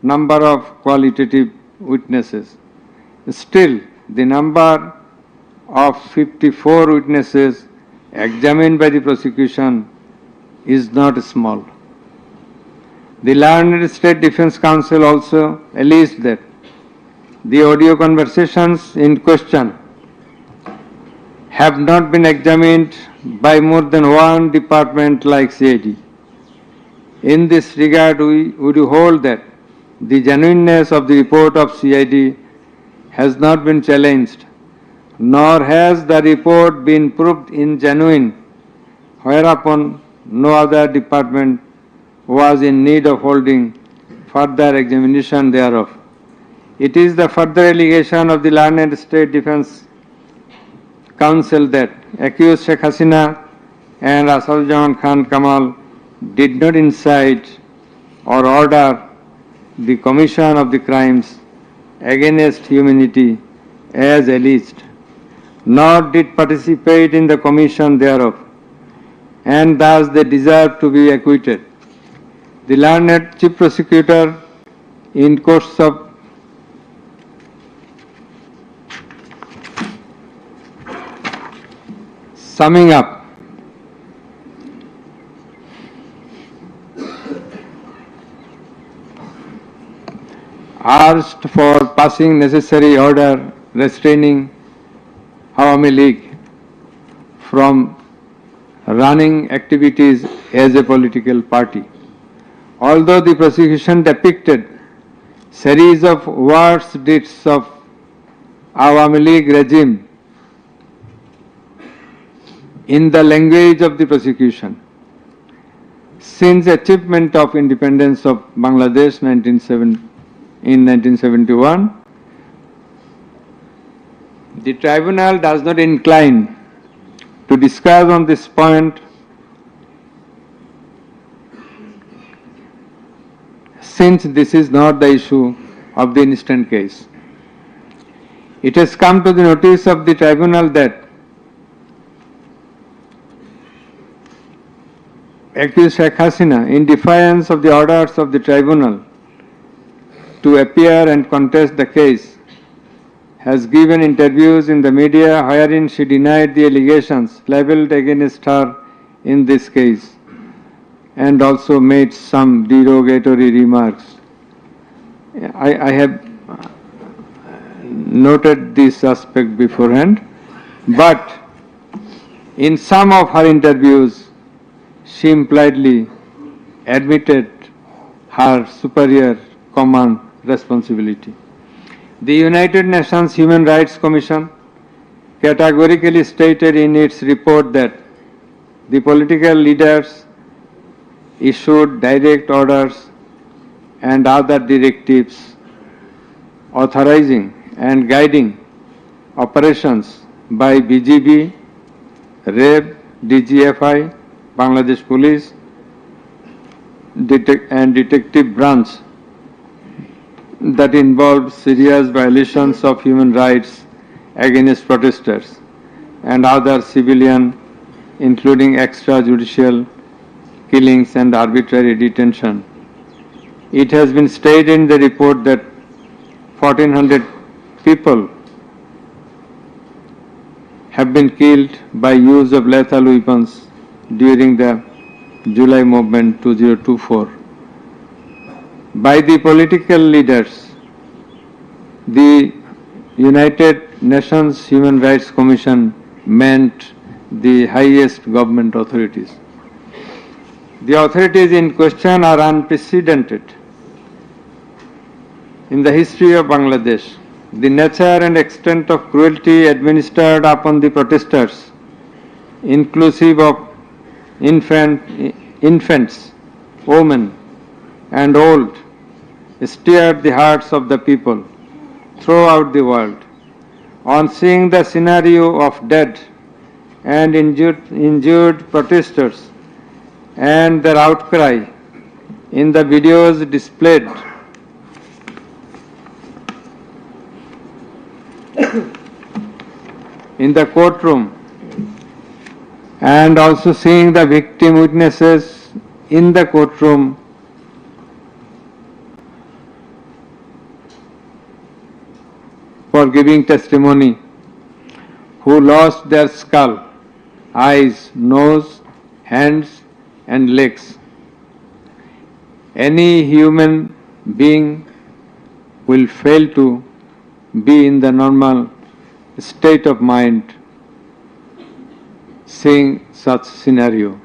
number of qualitative witnesses. Still, the number of 54 witnesses examined by the prosecution is not small. The learned State Defence Council also alleged that the audio conversations in question have not been examined by more than one department like CID. In this regard, we would hold that the genuineness of the report of CID has not been challenged, nor has the report been proved ingenuine, whereupon no other department was in need of holding further examination thereof. It is the further allegation of the learned State Defence Council that accused Sheikh Hasina and Asaduzzaman Khan Kamal did not incite or order the commission of the crimes against humanity as alleged, nor did participate in the commission thereof, and thus they deserve to be acquitted. The learned Chief Prosecutor, in course of summing up, asked for passing necessary order restraining Awami League from running activities as a political party. Although the prosecution depicted series of worse deeds of Awami League regime in the language of the prosecution, since achievement of independence of Bangladesh in 1971, the tribunal does not incline to discuss on this point, since this is not the issue of the instant case. It has come to the notice of the tribunal that accused Sheikh Hasina, in defiance of the orders of the tribunal to appear and contest the case, has given interviews in the media wherein she denied the allegations leveled against her in this case and also made some derogatory remarks. I have noted this aspect beforehand, but in some of her interviews, she impliedly admitted her superior command responsibility. The United Nations Human Rights Commission categorically stated in its report that the political leaders issued direct orders and other directives authorizing and guiding operations by BGB, REB, DGFI, Bangladesh Police, and Detective Branch that involved serious violations of human rights against protesters and other civilian, including extrajudicial killings and arbitrary detention. It has been stated in the report that 1,400 people have been killed by use of lethal weapons during the July movement 2024. By the political leaders, the United Nations Human Rights Commission meant the highest government authorities. The authorities in question are unprecedented in the history of Bangladesh. The nature and extent of cruelty administered upon the protesters, inclusive of infants, women, and old, stirred the hearts of the people throughout the world. On seeing the scenario of dead and injured protesters and their outcry in the videos displayed in the courtroom, and also seeing the victim witnesses in the courtroom, for giving testimony, who lost their skull, eyes, nose, hands, and legs. Any human being will fail to be in the normal state of mind seeing such scenario.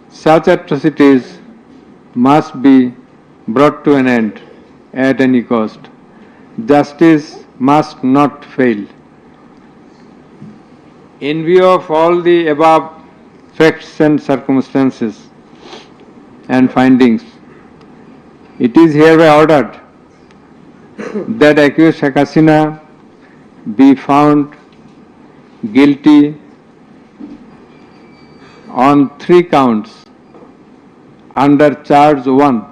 Such atrocities must be brought to an end at any cost. Justice must not fail. In view of all the above facts and circumstances and findings, it is hereby ordered that accused Sheikh Hasina be found guilty on 3 counts under charge 1.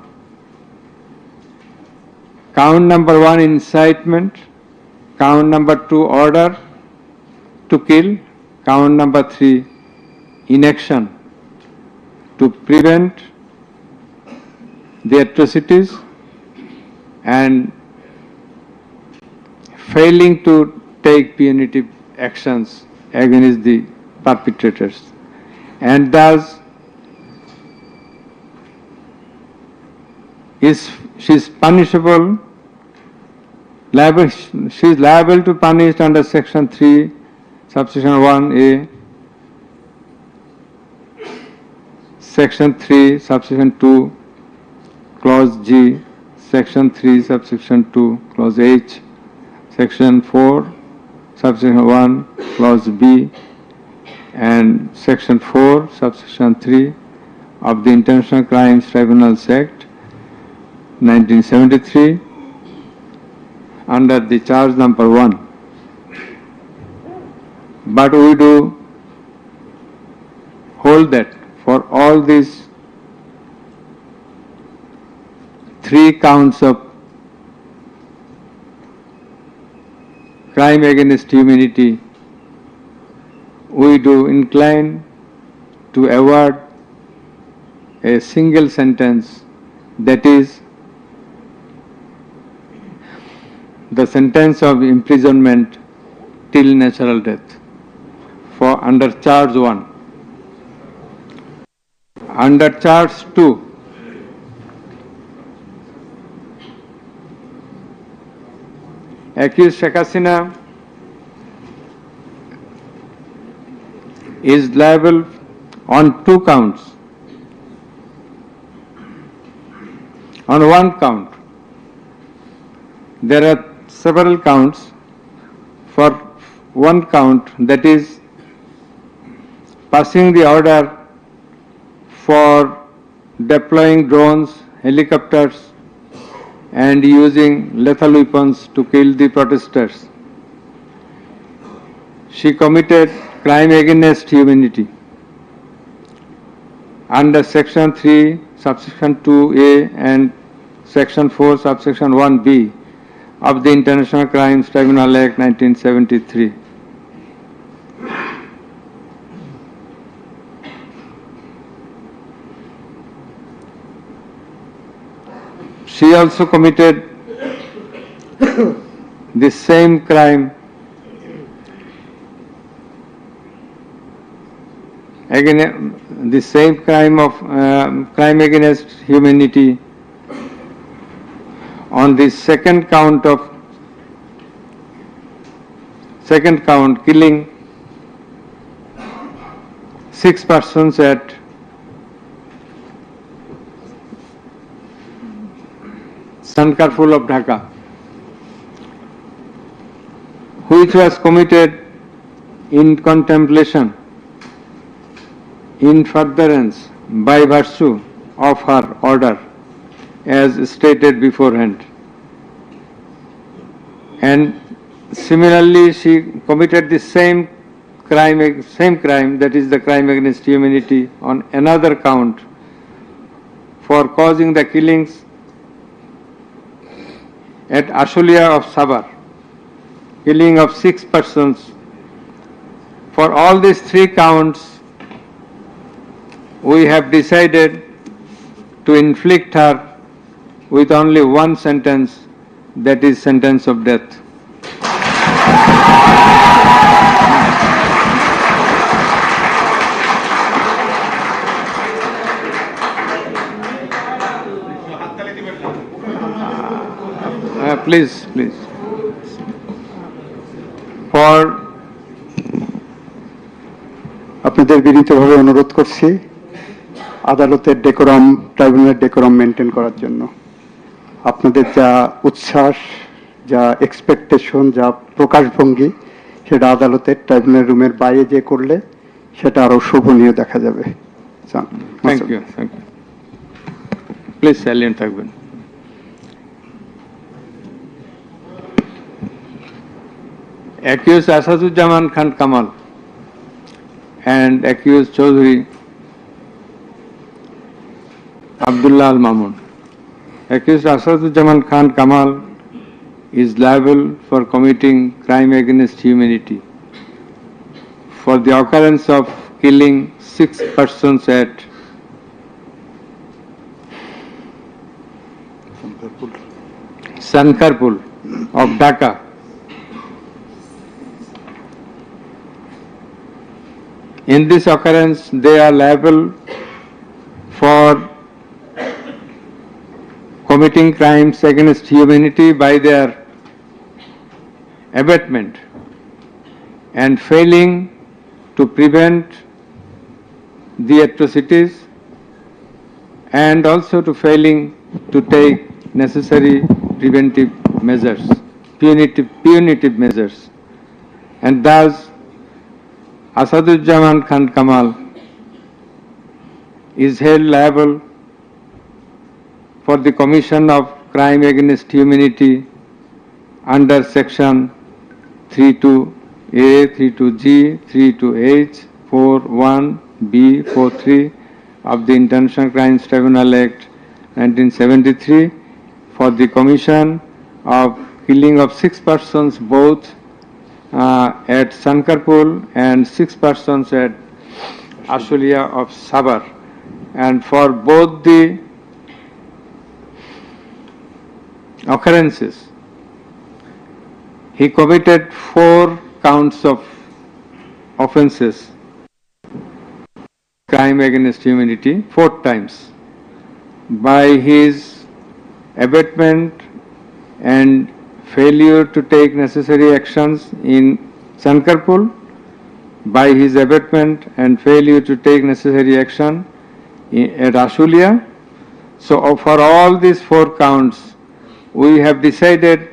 Count number 1, incitement. Count number 2, order to kill. Count number 3, inaction to prevent the atrocities and failing to take punitive actions against the perpetrators, and thus she is punishable, she is liable to punish under section 3, subsection 1A, section 3, subsection 2, clause G, section 3, subsection 2, clause H, section 4, subsection 1, clause B, and section 4, subsection 3 of the International Crimes Tribunals Act 1973 under the charge number 1. But we do hold that for all these 3 counts of crime against humanity, we do incline to award a single sentence, that is, the sentence of imprisonment till natural death for under charge 1. Under charge 2, accused Sheikh Hasina is liable on 2 counts. On 1 count, there are several counts. For 1 count, that is passing the order for deploying drones, helicopters and using lethal weapons to kill the protesters. She committed crime against humanity under Section 3, Subsection 2A and Section 4, Subsection 1B of the International Crimes Tribunal Act 1973. She also committed the same crime crime against humanity on the second count, killing 6 persons at Sankarpur of Dhaka, which was committed in contemplation, in furtherance by virtue of her order as stated beforehand. And similarly, she committed the same crime, that is the crime against humanity, on another count for causing the killings at Ashulia of Sabar, killing of 6 persons. For all these 3 counts, we have decided to inflict her with only 1 sentence, that is sentence of death. Please. For আপনাদের বিনীতভাবে অনুরোধ করছি আদালতের decorum, ট্রাইব্যুনালের decorum maintain করার জন্য। আপনাদের যা উচ্ছ্বাস, যা এক্সপেকটেশন, যা প্রকাশভঙ্গি, সেটা আদালতের ট্রাইব্যুনাল রুমের বাইরে যে করলে সেটা আরো শোভনীয় দেখা যাবে। Thank you. প্লিজ সাইলেন্ট থাকবেন। Accused Asaduzzaman Khan Kamal and accused Chaudhry Abdullah Al Mamun. Accused Asaduzzaman Khan Kamal is liable for committing crime against humanity for the occurrence of killing 6 persons at Sankarpur of Dhaka. In this occurrence, they are liable for committing crimes against humanity by their abatement and failing to prevent the atrocities and also to failing to take necessary preventive measures, punitive measures, and thus Asaduzzaman Khan Kamal is held liable for the commission of crime against humanity under Section 32A, 32G, 32H, 41B, 43 of the International Crimes Tribunal Act 1973 for the commission of killing of 6 persons both at Sankarpur and 6 persons at Ashulia of Sabar, and for both the occurrences he committed 4 counts of offences, crime against humanity, 4 times, by his abatement and failure to take necessary actions in Sankarpur, by his abatement and failure to take necessary action at Ashulia. So for all these 4 counts, we have decided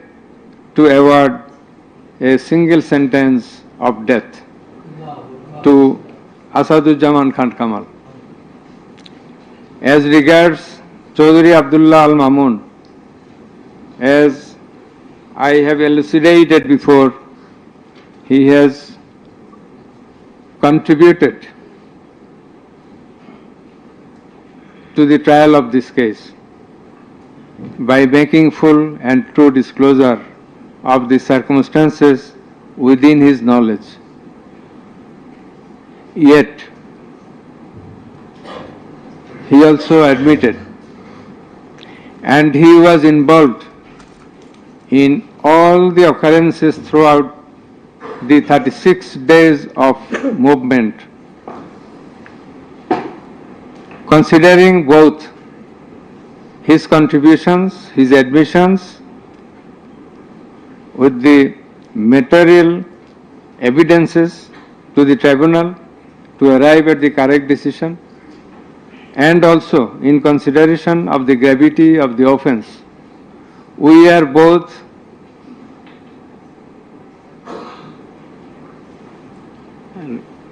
to award a single sentence of death to Asaduzzaman Khan Kamal. As regards Chaudhry Abdullah Al Mamun, as I have elucidated before, he has contributed to the trial of this case by making full and true disclosure of the circumstances within his knowledge. Yet, he also admitted, and he was involved in all the occurrences throughout the 36 days of movement, considering both his contributions, his admissions, with the material evidences to the tribunal to arrive at the correct decision, and also in consideration of the gravity of the offence, we are both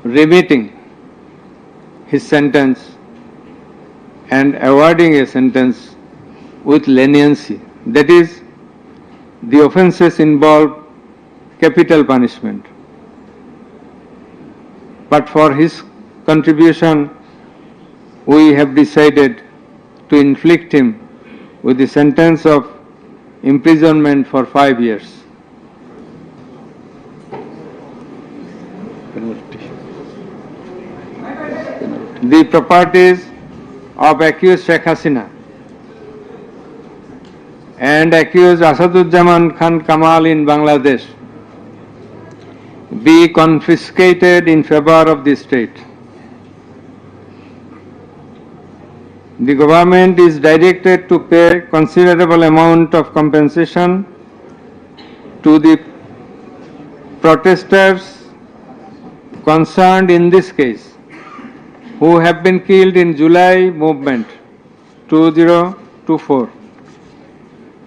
remitting his sentence and awarding a sentence with leniency. That is, the offences involve capital punishment. But for his contribution, we have decided to inflict him with the sentence of imprisonment for 5 years. The properties of accused Sheikh Hasina and accused Asaduzzaman Khan Kamal in Bangladesh be confiscated in favor of the state. The government is directed to pay considerable amount of compensation to the protesters concerned in this case, who have been killed in July movement 2024,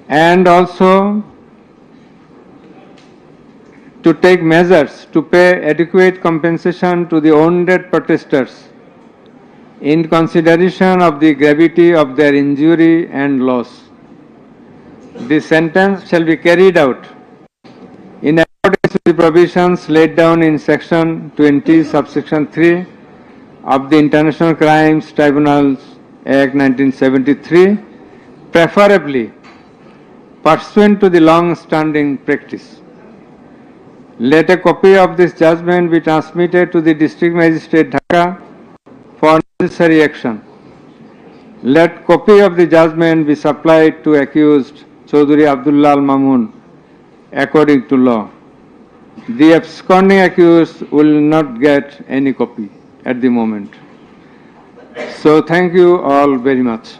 and also to take measures to pay adequate compensation to the wounded protesters in consideration of the gravity of their injury and loss. The sentence shall be carried out in accordance with the provisions laid down in Section 20, subsection 3 of the International Crimes Tribunals Act 1973, preferably pursuant to the long-standing practice. Let a copy of this judgment be transmitted to the District Magistrate Dhaka for necessary action. Let copy of the judgment be supplied to accused Chaudhry Abdullah Al Mamun according to law. The absconding accused will not get any copy at the moment. So thank you all very much.